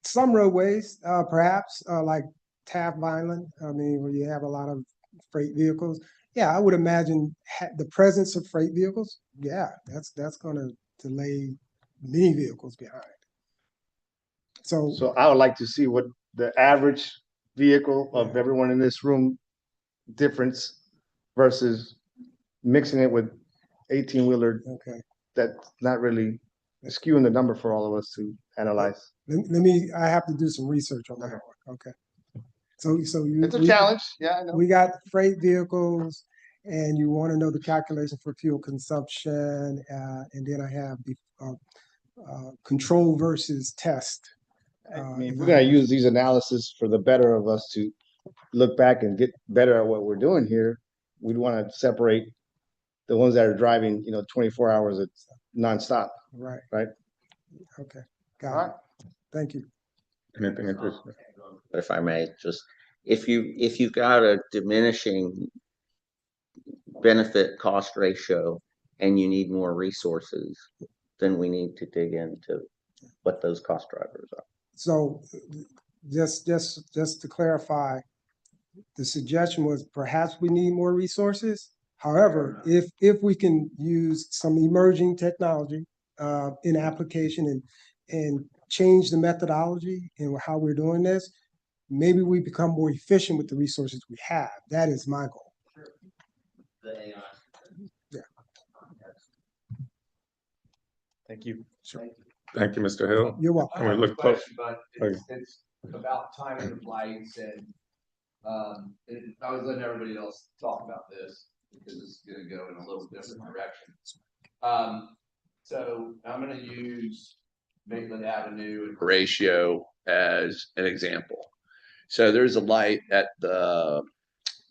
Some roadways, perhaps, like Taft Vineland, I mean, where you have a lot of freight vehicles. Yeah, I would imagine the presence of freight vehicles. Yeah, that's going to delay many vehicles behind. So I would like to see what the average vehicle of everyone in this room difference versus mixing it with 18-wheeler. Okay. That's not really skewing the number for all of us to analyze. I have to do some research on that one. Okay. So it's a challenge. Yeah, I know. We got freight vehicles, and you want to know the calculation for fuel consumption, and then I have the control versus test. I mean, if we're going to use these analysis for the better of us to look back and get better at what we're doing here, we'd want to separate the ones that are driving, 24 hours at nonstop. Right. Right. Okay. Got it. Thank you. Anything interesting? But if I may, just if you've got a diminishing benefit cost ratio and you need more resources, then we need to dig into what those cost drivers are. So just to clarify, the suggestion was perhaps we need more resources. However, if we can use some emerging technology in application and change the methodology and how we're doing this, maybe we become more efficient with the resources we have. That is my goal. Yeah. Thank you. Sure. Thank you, Mr. Hill. You're welcome. Can we look close? But it's about timing of lights and, I was letting everybody else talk about this because it's gonna go in a little different direction. So I'm gonna use Maitland Avenue and Horatio as an example. So there's a light at the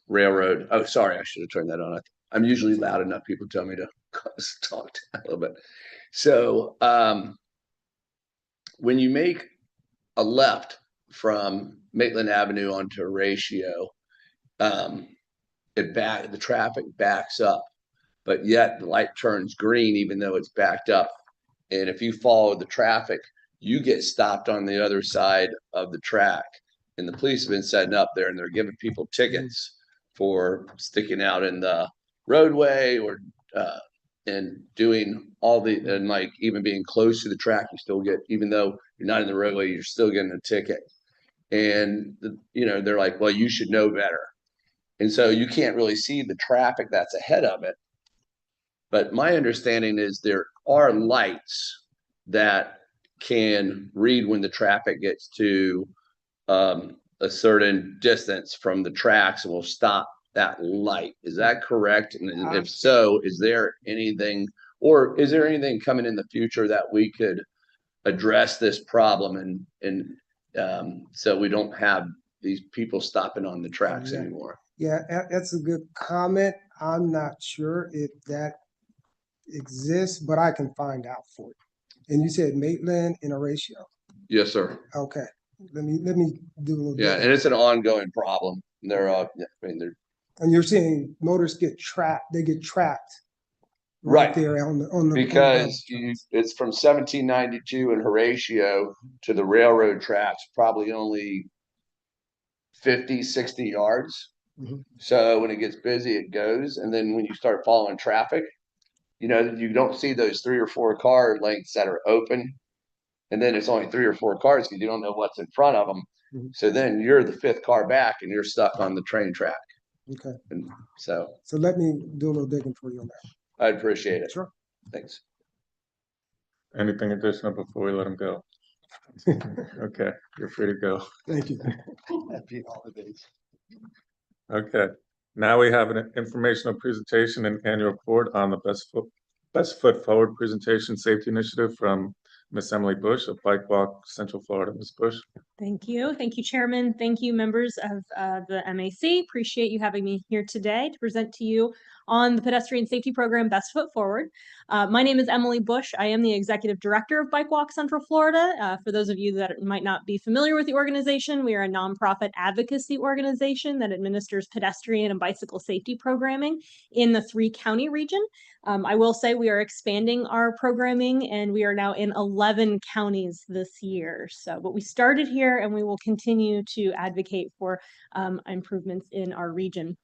railroad. Oh, sorry, I should have turned that on. I'm usually loud enough. People tell me to talk a little bit. So when you make a left from Maitland Avenue onto Horatio, the traffic backs up, but yet the light turns green even though it's backed up. And if you follow the traffic, you get stopped on the other side of the track. And the police have been setting up there and they're giving people tickets for sticking out in the roadway or and doing all the, and like even being close to the track, you still get, even though you're not in the roadway, you're still getting a ticket. And they're like, well, you should know better. And so you can't really see the traffic that's ahead of it. But my understanding is there are lights that can read when the traffic gets to a certain distance from the tracks and will stop that light. Is that correct? And if so, is there anything coming in the future that we could address this problem and so we don't have these people stopping on the tracks anymore? Yeah, that's a good comment. I'm not sure if that exists, but I can find out for you. And you said Maitland and Horatio. Yes, sir. Okay. Let me do a little Yeah, bit. and it's an ongoing problem. They're And you're saying motors get trapped, they get trapped right there on the because it's from 1792 in Horatio to the railroad tracks, probably only 50, 60 yards. So when it gets busy, it goes. And then when you start following traffic, you don't see those 3 or 4 car lengths that are open. And then it's only 3 or 4 cars because you don't know what's in front of them. So then you're the 5th car back and you're stuck on the train track. Okay. And so let me do a little digging for you on that. I'd appreciate it. Sure. Thanks. Anything additional before we let him go? Okay, you're free to go. Thank you. Happy holidays. Okay, now we have an informational presentation and annual report on the Best Foot Forward Presentation Safety Initiative from Miss Emily Bush of Bike Walk, Central Florida. Ms. Bush. Thank you. Thank you, Chairman. Thank you, members of the MAC. Appreciate you having me here today to present to you on the pedestrian safety program, Best Foot Forward. My name is Emily Bush. I am the Executive Director of Bike Walk Central Florida. For those of you that might not be familiar with the organization, we are a nonprofit advocacy organization that administers pedestrian and bicycle safety programming in the 3-county region. I will say we are expanding our programming and we are now in 11 counties this year. But we started here and we will continue to advocate for improvements in our region.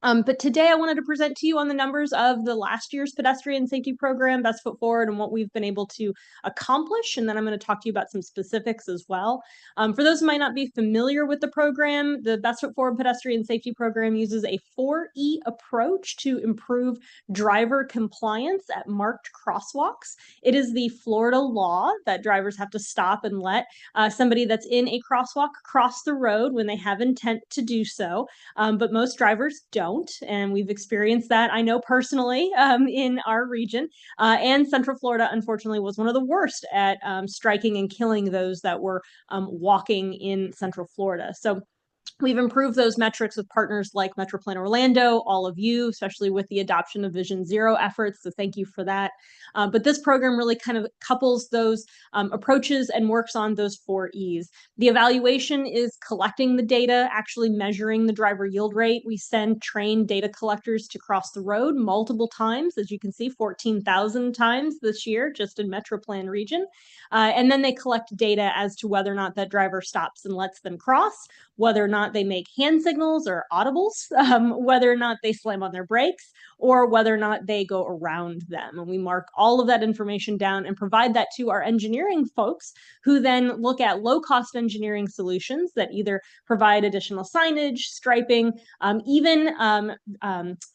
But today I wanted to present to you on the numbers of the last year's pedestrian safety program, Best Foot Forward, and what we've been able to accomplish. And then I'm going to talk to you about some specifics as well. For those who might not be familiar with the program, the Best Foot Forward pedestrian safety program uses a 4E approach to improve driver compliance at marked crosswalks. It is the Florida law that drivers have to stop and let somebody that's in a crosswalk cross the road when they have intent to do so. But most drivers don't. And we've experienced that, I know personally, in our region. And Central Florida, unfortunately, was one of the worst at striking and killing those that were walking in Central Florida. So we've improved those metrics with partners like MetroPlan Orlando, all of you, especially with the adoption of Vision Zero efforts. So thank you for that. But this program really kind of couples those approaches and works on those 4 E's. The evaluation is collecting the data, actually measuring the driver yield rate. We send trained data collectors to cross the road multiple times, as you can see, 14,000 times this year, just in MetroPlan region. And then they collect data as to whether or not that driver stops and lets them cross, whether or not not they make hand signals or audibles, whether or not they slam on their brakes, or whether or not they go around them. And we mark all of that information down and provide that to our engineering folks, who then look at low-cost engineering solutions that either provide additional signage, striping, even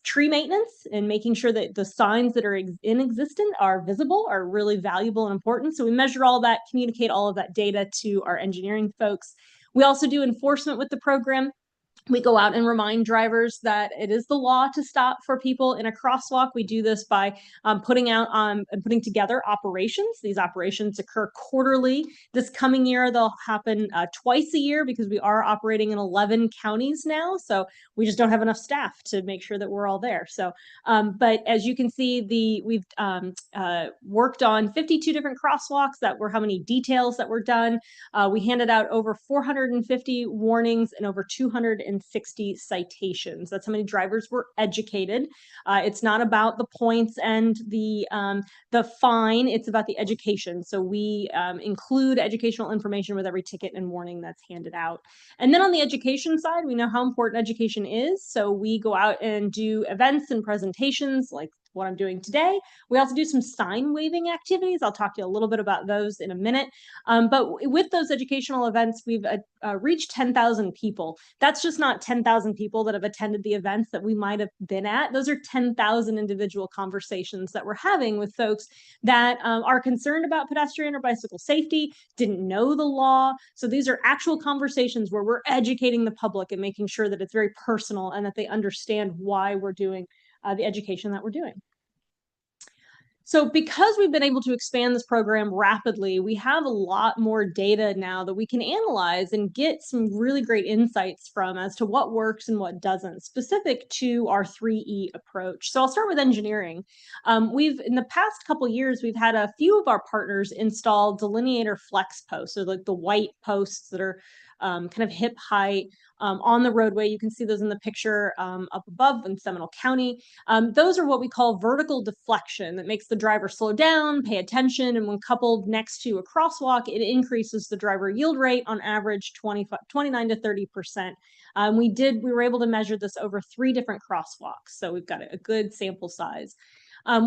tree maintenance, and making sure that the signs that are in existence are visible, are really valuable and important. So we measure all that, communicate all of that data to our engineering folks. We also do enforcement with the program. We go out and remind drivers that it is the law to stop for people in a crosswalk. We do this by putting together operations. These operations occur quarterly. This coming year, they'll happen twice a year because we are operating in 11 counties now. So we just don't have enough staff to make sure that we're all there. So, but as you can see, we've worked on 52 different crosswalks. That were how many details that were done. We handed out over 450 warnings and over 260 citations. That's how many drivers were educated. It's not about the points and the fine. It's about the education. So we include educational information with every ticket and warning that's handed out. And then on the education side, we know how important education is. So we go out and do events and presentations like what I'm doing today. We also do some sign waving activities. I'll talk to you a little bit about those in a minute. But with those educational events, we've reached 10,000 people. That's just not 10,000 people that have attended the events that we might have been at. Those are 10,000 individual conversations that we're having with folks that are concerned about pedestrian or bicycle safety, didn't know the law. So these are actual conversations where we're educating the public and making sure that it's very personal and that they understand why we're doing the education that we're doing. So because we've been able to expand this program rapidly, we have a lot more data now that we can analyze and get some really great insights from as to what works and what doesn't, specific to our 3E approach. So I'll start with engineering. In the past couple of years, we've had a few of our partners install delineator flex posts, so like the white posts that are kind of hip height on the roadway. You can see those in the picture up above in Seminole County. Those are what we call vertical deflection that makes the driver slow down, pay attention, and when coupled next to a crosswalk, it increases the driver yield rate on average 29 to 30%. We were able to measure this over 3 different crosswalks, so we've got a good sample size.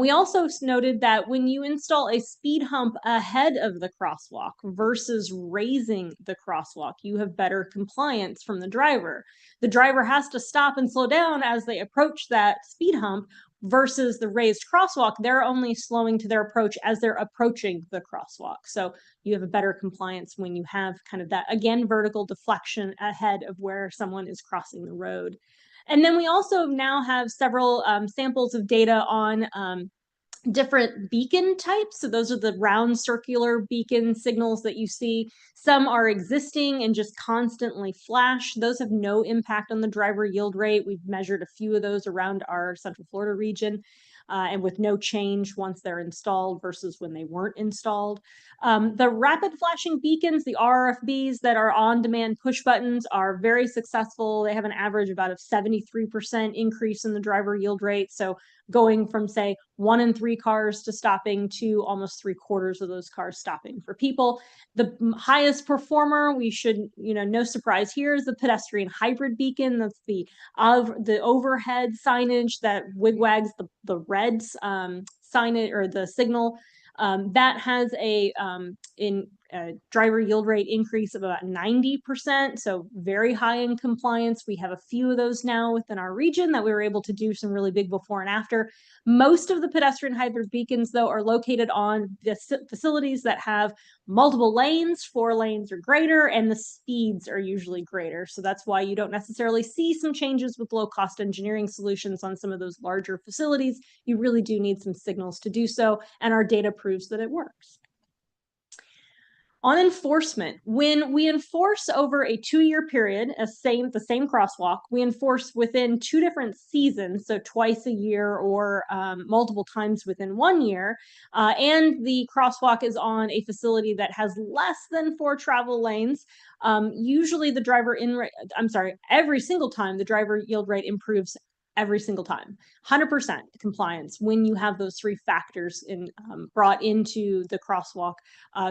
We also noted that when you install a speed hump ahead of the crosswalk versus raising the crosswalk, you have better compliance from the driver. The driver has to stop and slow down as they approach that speed hump versus the raised crosswalk. They're only slowing to their approach as they're approaching the crosswalk. So you have a better compliance when you have kind of that, again, vertical deflection ahead of where someone is crossing the road. And then we also now have several samples of data on different beacon types. So those are the round circular beacon signals that you see. Some are existing and just constantly flash. Those have no impact on the driver yield rate. We've measured a few of those around our Central Florida region. And with no change once they're installed versus when they weren't installed. The rapid flashing beacons, the RFBs that are on-demand push buttons, are very successful. They have an average about a 73% increase in the driver yield rate. So going from, say, 1 in 3 cars to stopping to almost 3/4 of those cars stopping for people. The highest performer, we should, no surprise here, is the pedestrian hybrid beacon. That's the overhead signage that wigwags the red signage or the signal. That has a driver yield rate increase of about 90%, so very high in compliance. We have a few of those now within our region that we were able to do some really big before and after. Most of the pedestrian hybrid beacons, though, are located on the facilities that have multiple lanes, 4 lanes or greater, and the speeds are usually greater. So that's why you don't necessarily see some changes with low-cost engineering solutions on some of those larger facilities. You really do need some signals to do so, and our data proves that it works. On enforcement, when we enforce over a 2-year period, the same crosswalk, we enforce within 2 different seasons, so twice a year or multiple times within 1 year, and the crosswalk is on a facility that has less than 4 travel lanes. Usually every single time the driver yield rate improves every single time. 100% compliance when you have those three factors brought into the crosswalk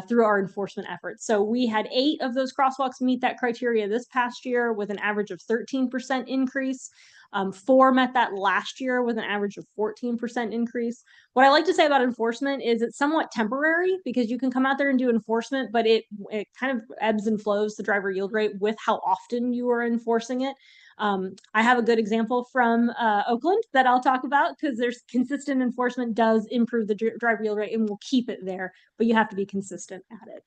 through our enforcement efforts. So we had 8 of those crosswalks meet that criteria this past year with an average of 13% increase. 4 met that last year with an average of 14% increase. What I like to say about enforcement is it's somewhat temporary because you can come out there and do enforcement, but it kind of ebbs and flows the driver yield rate with how often you are enforcing it. I have a good example from Oakland that I'll talk about because there's consistent enforcement does improve the driver yield rate and will keep it there, but you have to be consistent at it.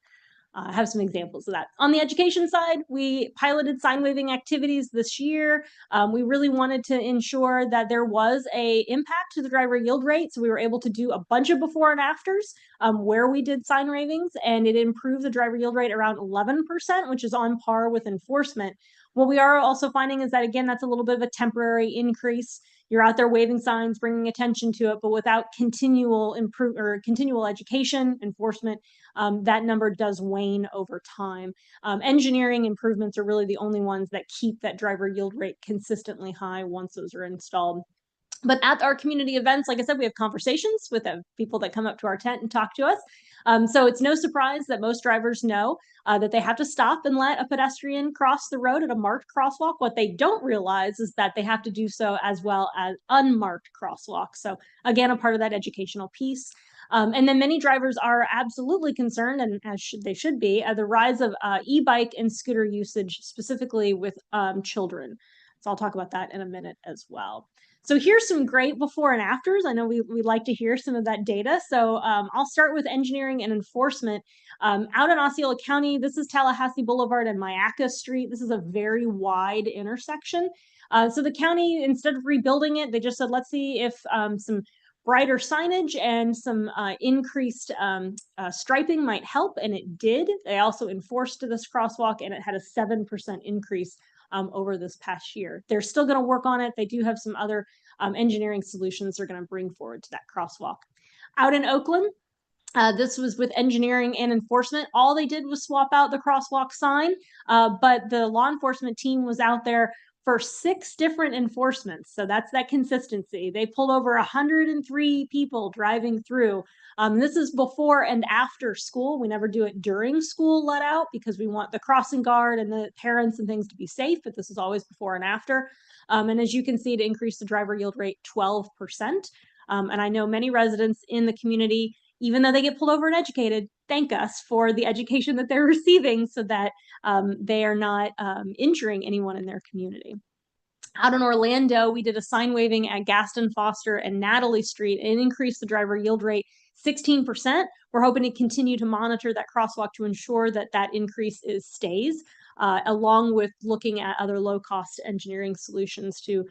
I have some examples of that. On the education side, we piloted sign waving activities this year. We really wanted to ensure that there was a impact to the driver yield rate. So we were able to do a bunch of before and afters where we did sign wavings, and it improved the driver yield rate around 11%, which is on par with enforcement. What we are also finding is that, again, that's a little bit of a temporary increase. You're out there waving signs, bringing attention to it, but without continual education, enforcement, that number does wane over time. Engineering improvements are really the only ones that keep that driver yield rate consistently high once those are installed. But at our community events, like I said, we have conversations with people that come up to our tent and talk to us. So it's no surprise that most drivers know that they have to stop and let a pedestrian cross the road at a marked crosswalk. What they don't realize is that they have to do so as well as unmarked crosswalks. So again, a part of that educational piece. And then many drivers are absolutely concerned, and as they should be, the rise of e-bike and scooter usage, specifically with children. So I'll talk about that in a minute as well. So here's some great before and afters. I know we like to hear some of that data. So I'll start with engineering and enforcement. Out in Osceola County, this is Tallahassee Boulevard and Mayaca Street. This is a very wide intersection. So the county, instead of rebuilding it, they just said, let's see if some brighter signage and some increased striping might help, and it did. They also enforced this crosswalk, and it had a 7% increase over this past year. They're still going to work on it. They do have some other engineering solutions they're going to bring forward to that crosswalk. Out in Oakland, this was with engineering and enforcement. All they did was swap out the crosswalk sign, but the law enforcement team was out there for 6 different enforcements. So that's that consistency. They pulled over 103 people driving through. This is before and after school. We never do it during school let out because we want the crossing guard and the parents and things to be safe, but this is always before and after. And as you can see, it increased the driver yield rate 12%. And I know many residents in the community, even though they get pulled over and educated, thank us for the education that they're receiving so that they are not injuring anyone in their community. Out in Orlando, we did a sign waving at Gaston Foster and Natalie Street and increased the driver yield rate 16%. We're hoping to continue to monitor that crosswalk to ensure that that increase stays, along with looking at other low-cost engineering solutions to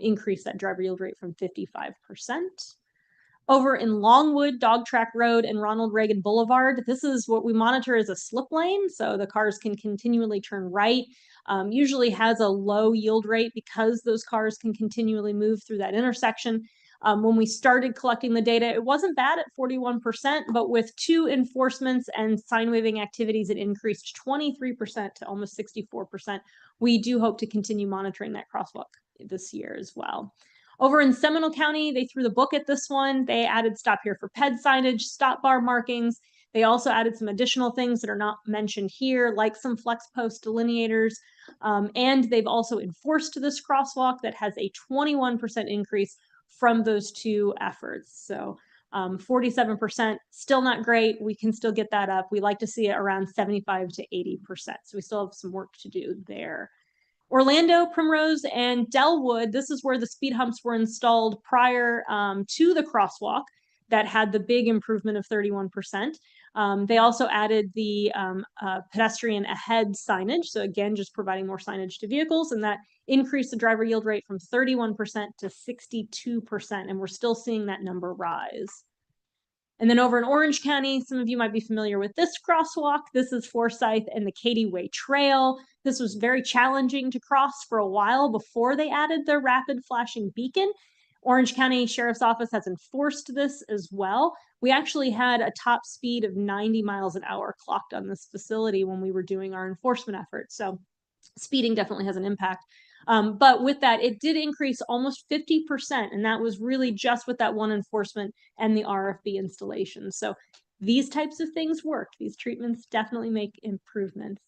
increase that driver yield rate from 55%. Over in Longwood, Dog Track Road and Ronald Reagan Boulevard, this is what we monitor as a slip lane, so the cars can continually turn right. Usually has a low yield rate because those cars can continually move through that intersection. When we started collecting the data, it wasn't bad at 41%, but with 2 enforcements and sign waving activities, it increased 23% to almost 64%. We do hope to continue monitoring that crosswalk this year as well. Over in Seminole County, they threw the book at this one. They added stop here for ped signage, stop bar markings. They also added some additional things that are not mentioned here, like some flex post delineators. And they've also enforced this crosswalk that has a 21% increase from those 2 efforts. So 47%, still not great. We can still get that up. We like to see it around 75 to 80%. So we still have some work to do there. Orlando, Primrose, and Dellwood, this is where the speed humps were installed prior to the crosswalk that had the big improvement of 31%. They also added the pedestrian ahead signage. So again, just providing more signage to vehicles, and that increased the driver yield rate from 31% to 62%. And we're still seeing that number rise. And then over in Orange County, some of you might be familiar with this crosswalk. This is Forsyth and the Katy Way Trail. This was very challenging to cross for a while before they added the rapid flashing beacon. Orange County Sheriff's Office has enforced this as well. We actually had a top speed of 90 miles an hour clocked on this facility when we were doing our enforcement efforts. So speeding definitely has an impact. But with that, it did increase almost 50%, and that was really just with that one enforcement and the RFB installation. So these types of things work. These treatments definitely make improvements.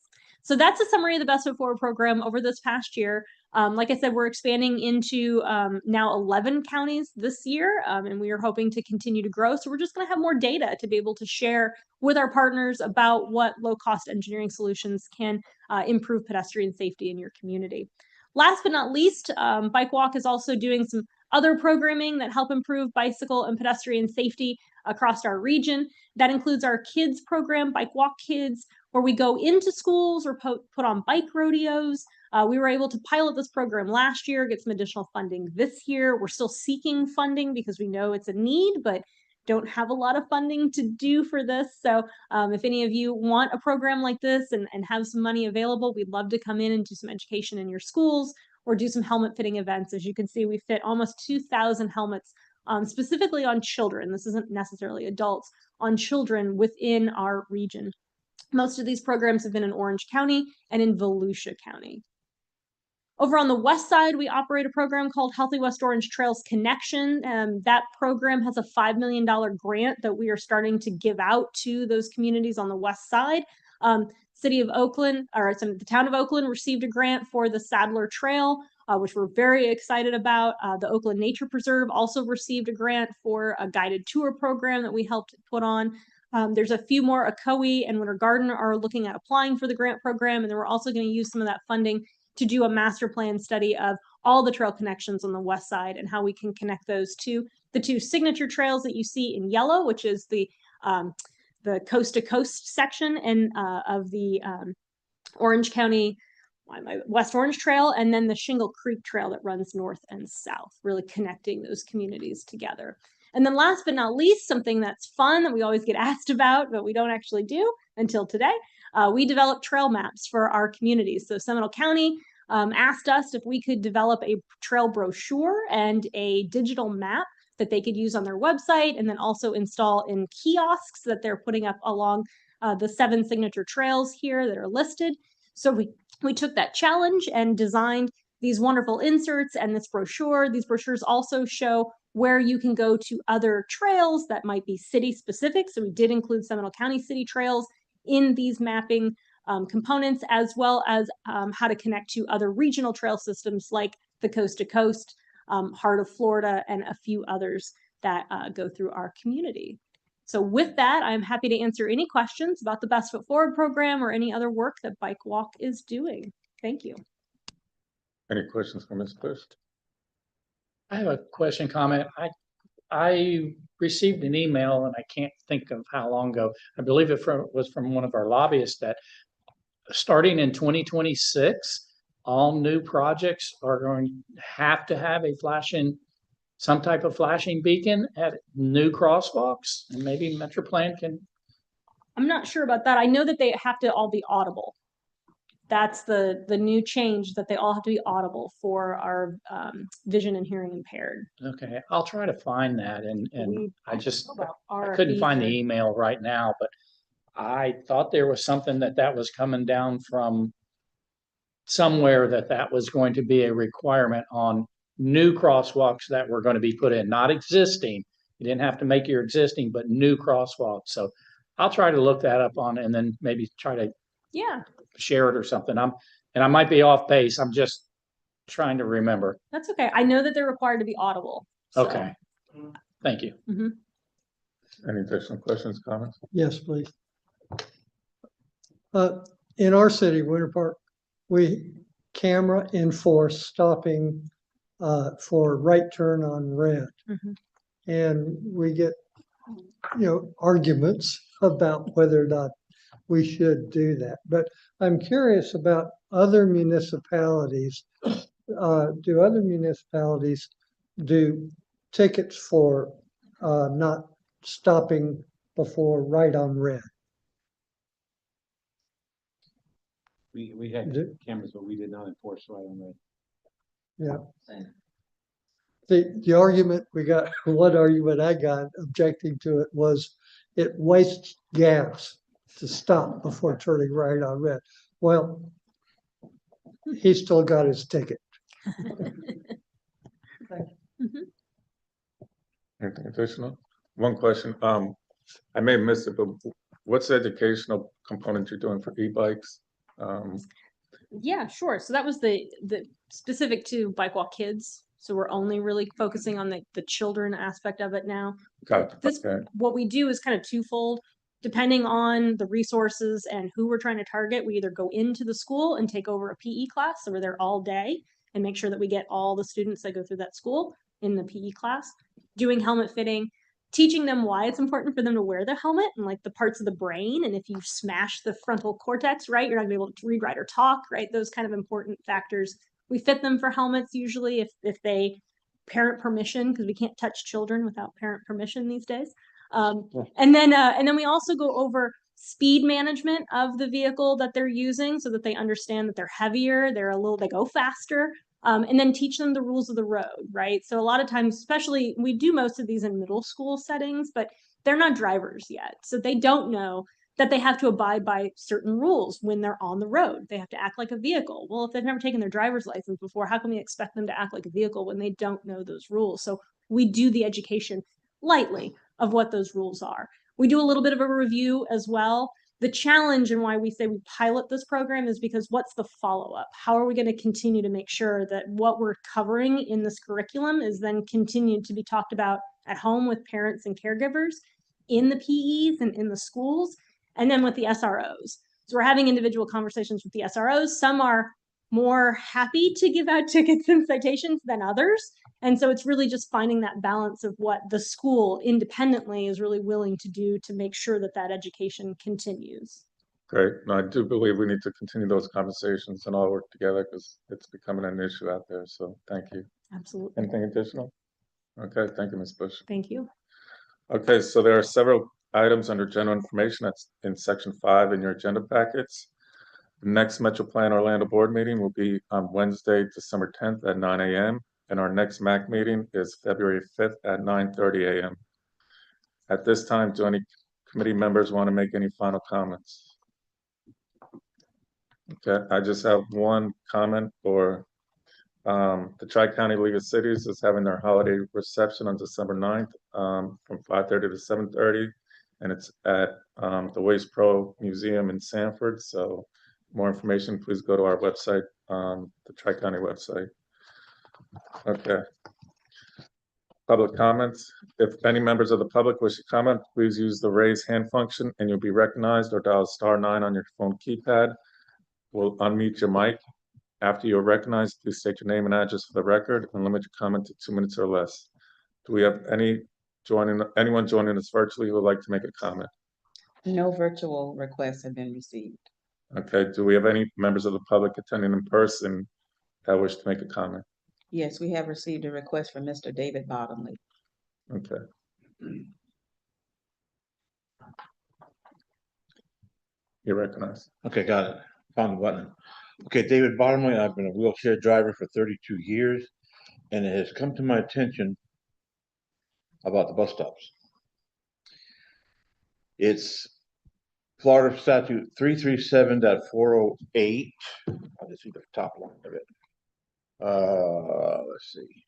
So that's a summary of the Best Foot Forward program over this past year. Like I said, we're expanding into now 11 counties this year, and we are hoping to continue to grow. So we're just going to have more data to be able to share with our partners about what low-cost engineering solutions can improve pedestrian safety in your community. Last but not least, Bike Walk is also doing some other programming that help improve bicycle and pedestrian safety across our region. That includes our kids program, Bike Walk Kids, where we go into schools or put on bike rodeos. We were able to pilot this program last year, get some additional funding this year. We're still seeking funding because we know it's a need, but don't have a lot of funding to do for this. So if any of you want a program like this and have some money available, we'd love to come in and do some education in your schools or do some helmet fitting events. As you can see, we fit almost 2,000 helmets specifically on children. This isn't necessarily adults, on children within our region. Most of these programs have been in Orange County and in Volusia County. Over on the west side, we operate a program called Healthy West Orange Trails Connection. That program has a $5 million grant that we are starting to give out to those communities on the west side. City of Oakland, or the town of Oakland received a grant for the Sadler Trail, which we're very excited about. The Oakland Nature Preserve also received a grant for a guided tour program that we helped put on. There's a few more. Ocoee and Winter Garden are looking at applying for the grant program, and then we're also going to use some of that funding to do a master plan study of all the trail connections on the west side and how we can connect those to the two signature trails that you see in yellow, which is the coast to coast section and of the Orange County West Orange Trail, and then the Shingle Creek Trail that runs north and south, really connecting those communities together. And then last but not least, something that's fun that we always get asked about, but we don't actually do until today, we develop trail maps for our communities. So Seminole County asked us if we could develop a trail brochure and a digital map that they could use on their website, and then also install in kiosks that they're putting up along the 7 signature trails here that are listed. So we took that challenge and designed these wonderful inserts and this brochure. These brochures also show where you can go to other trails that might be city specific. So we did include Seminole County city trails in these mapping components, as well as how to connect to other regional trail systems like the Coast to Coast, Heart of Florida, and a few others that go through our community. So with that, I'm happy to answer any questions about the Best Foot Forward program or any other work that Bike Walk is doing. Thank you. Any questions for Ms. Bush? I have a question, comment. I received an email, and I can't think of how long ago. I believe it was from one of our lobbyists that starting in 2026, all new projects are going to have some type of flashing beacon at new crosswalks, and maybe MetroPlan can. I'm not sure about that. I know that they have to all be audible. That's the new change, that they all have to be audible for our vision and hearing impaired. Okay, I'll try to find that, and I couldn't find the email right now, but I thought there was something that was coming down from somewhere that was going to be a requirement on new crosswalks that were going to be put in, not existing. You didn't have to make your existing, but new crosswalks. So I'll try to look that up on, and then maybe try to share it or something. And I might be off base. I'm just trying to remember. That's okay. I know that they're required to be audible. So. Okay. Thank you. Mm-hmm. Any additional questions, comments? Yes, please. In our city, Winter Park, we camera enforce stopping for right turn on red. Mm-hmm. And we get, arguments about whether or not we should do that. But I'm curious about other municipalities. Do other municipalities do tickets for not stopping before right on red? We had cameras, but we did not enforce right on red. Yeah. The argument we got, one argument I got objecting to it was it wastes gas to stop before turning right on red. Well, he still got his ticket. Mhm. Anything additional? One question, I may have missed it, but what's the educational component you're doing for e-bikes? Yeah, sure. So that was the specific to Bike Walk Kids. So we're only really focusing on the children aspect of it now. Got it, This okay. what we do is kind of twofold. Depending on the resources and who we're trying to target, we either go into the school and take over a PE class, so we're there all day and make sure that we get all the students that go through that school in the PE class, doing helmet fitting, teaching them why it's important for them to wear the helmet and like the parts of the brain. And if you smash the frontal cortex, right, you're not gonna be able to read, write, or talk, right? Those kind of important factors. We fit them for helmets usually if they parent permission, because we can't touch children without parent permission these days. And then we also go over speed management of the vehicle that they're using so that they understand that they're heavier, they go faster, and then teach them the rules of the road, right? So a lot of times, especially we do most of these in middle school settings, but they're not drivers yet. So they don't know that they have to abide by certain rules when they're on the road. They have to act like a vehicle. Well, if they've never taken their driver's license before, how can we expect them to act like a vehicle when they don't know those rules? So we do the education lightly of what those rules are. We do a little bit of a review as well. The challenge and why we say we pilot this program is because what's the follow-up? How are we going to continue to make sure that what we're covering in this curriculum is then continued to be talked about at home with parents and caregivers, in the PEs and in the schools, and then with the SROs. So we're having individual conversations with the SROs. Some are more happy to give out tickets and citations than others. And so it's really just finding that balance of what the school independently is really willing to do to make sure that that education continues. Great. No, I do believe we need to continue those conversations and all work together because it's becoming an issue out there. So thank you. Absolutely. Anything additional? Okay, thank you, Ms. Bush. Thank you. Okay, so there are several items under general information that's in section 5 in your agenda packets. The next Metro Plan Orlando board meeting will be on Wednesday, December 10th at 9 a.m. And our next MAC meeting is February 5th at 9:30 a.m. At this time, do any committee members want to make any final comments? Okay, I just have one comment for the Tri-County League of Cities is having their holiday reception on December 9th from 5:30 to 7:30. And it's at the Waste Pro Museum in Sanford. So more information, please go to our website, the Tri-County website. Okay. Public comments. If any members of the public wish to comment, please use the raise hand function and you'll be recognized, or dial *9 on your phone keypad. We'll unmute your mic. After you're recognized, please state your name and address for the record and limit your comment to 2 minutes or less. Do we have anyone joining us virtually who would like to make a comment? No virtual requests have been received. Okay, do we have any members of the public attending in person that wish to make a comment? Yes, we have received a request from Mr. David Bottomley. Okay. You're recognized. Okay, got it. Found the button. Okay, David Bottomley, I've been a wheelchair driver for 32 years, and it has come to my attention about the bus stops. It's Florida Statute 337.408. I'll just see the top line of it. Let's see.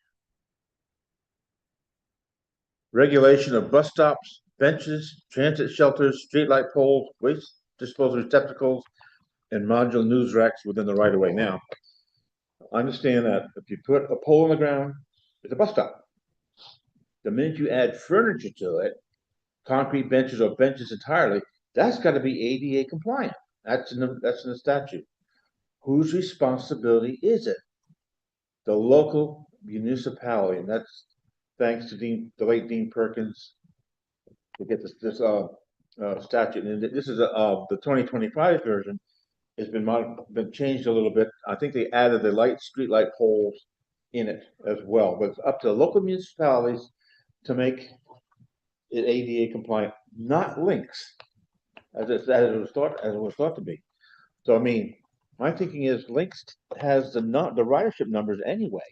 Regulation of bus stops, benches, transit shelters, streetlight poles, waste disposal receptacles, and modular news racks within the right of way. Now, understand that if you put a pole on the ground, it's a bus stop. The minute you add furniture to it, concrete benches or benches entirely, that's got to be ADA compliant. That's in the statute. Whose responsibility is it? The local municipality, and that's thanks to the late Dean Perkins to get this statute. And this is the 2025 version. Has been changed a little bit. I think they added the street light poles in it as well. But it's up to the local municipalities to make it ADA compliant, not links, as it was thought to be. So I mean, my thinking is links has the ridership numbers anyway,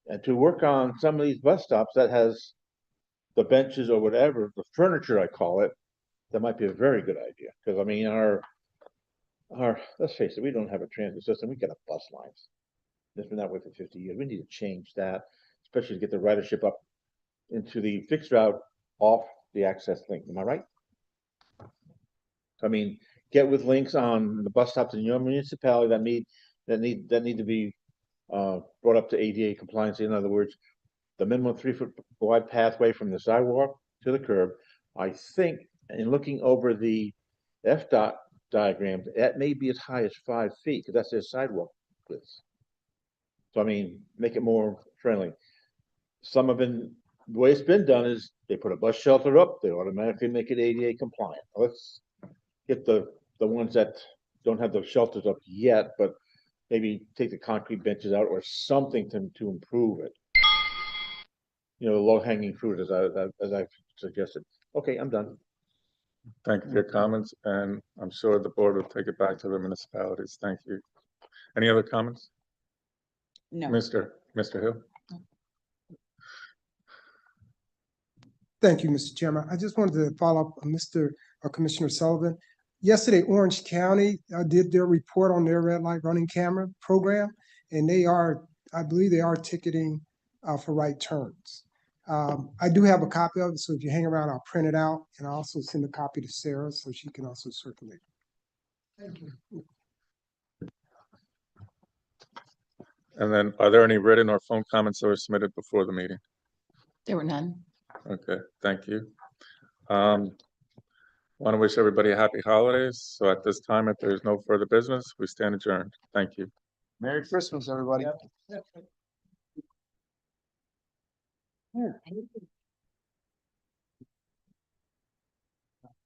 and to work on some of these bus stops that has the benches or whatever, the furniture I call it, that might be a very good idea. Because I mean, let's face it, we don't have a transit system. We got a bus lines. It's been that way for 50 years. We need to change that, especially to get the ridership up into the fixed route off the access link. Am I right? I mean, get with links on the bus stops in your municipality that need to be brought up to ADA compliance. In other words, the minimum 3-foot wide pathway from the sidewalk to the curb. I think in looking over the FDOT diagrams, that may be as high as 5 feet because that's their sidewalk width. So I mean, make it more friendly. Some have been, the way it's been done is they put a bus shelter up, they automatically make it ADA compliant. Let's get the ones that don't have the shelters up yet, but maybe take the concrete benches out or something to improve it. You know, the low hanging fruit as I've suggested. Okay, I'm done. Thank you for your comments, and I'm sure the board will take it back to the municipalities. Thank you. Any other comments? No. Mr. Hill? Thank you, Mr. Chairman. I just wanted to follow up on Commissioner Sullivan. Yesterday, Orange County did their report on their red light running camera program, and I believe they are ticketing for right turns. I do have a copy of it, so if you hang around, I'll print it out, and I'll also send a copy to Sarah so she can also circulate. Thank you. And then are there any written or phone comments that were submitted before the meeting? There were none. Okay, thank you. Want to wish everybody a happy holidays. So at this time, if there's no further business, we stand adjourned. Thank you. Merry Christmas, everybody. Yeah.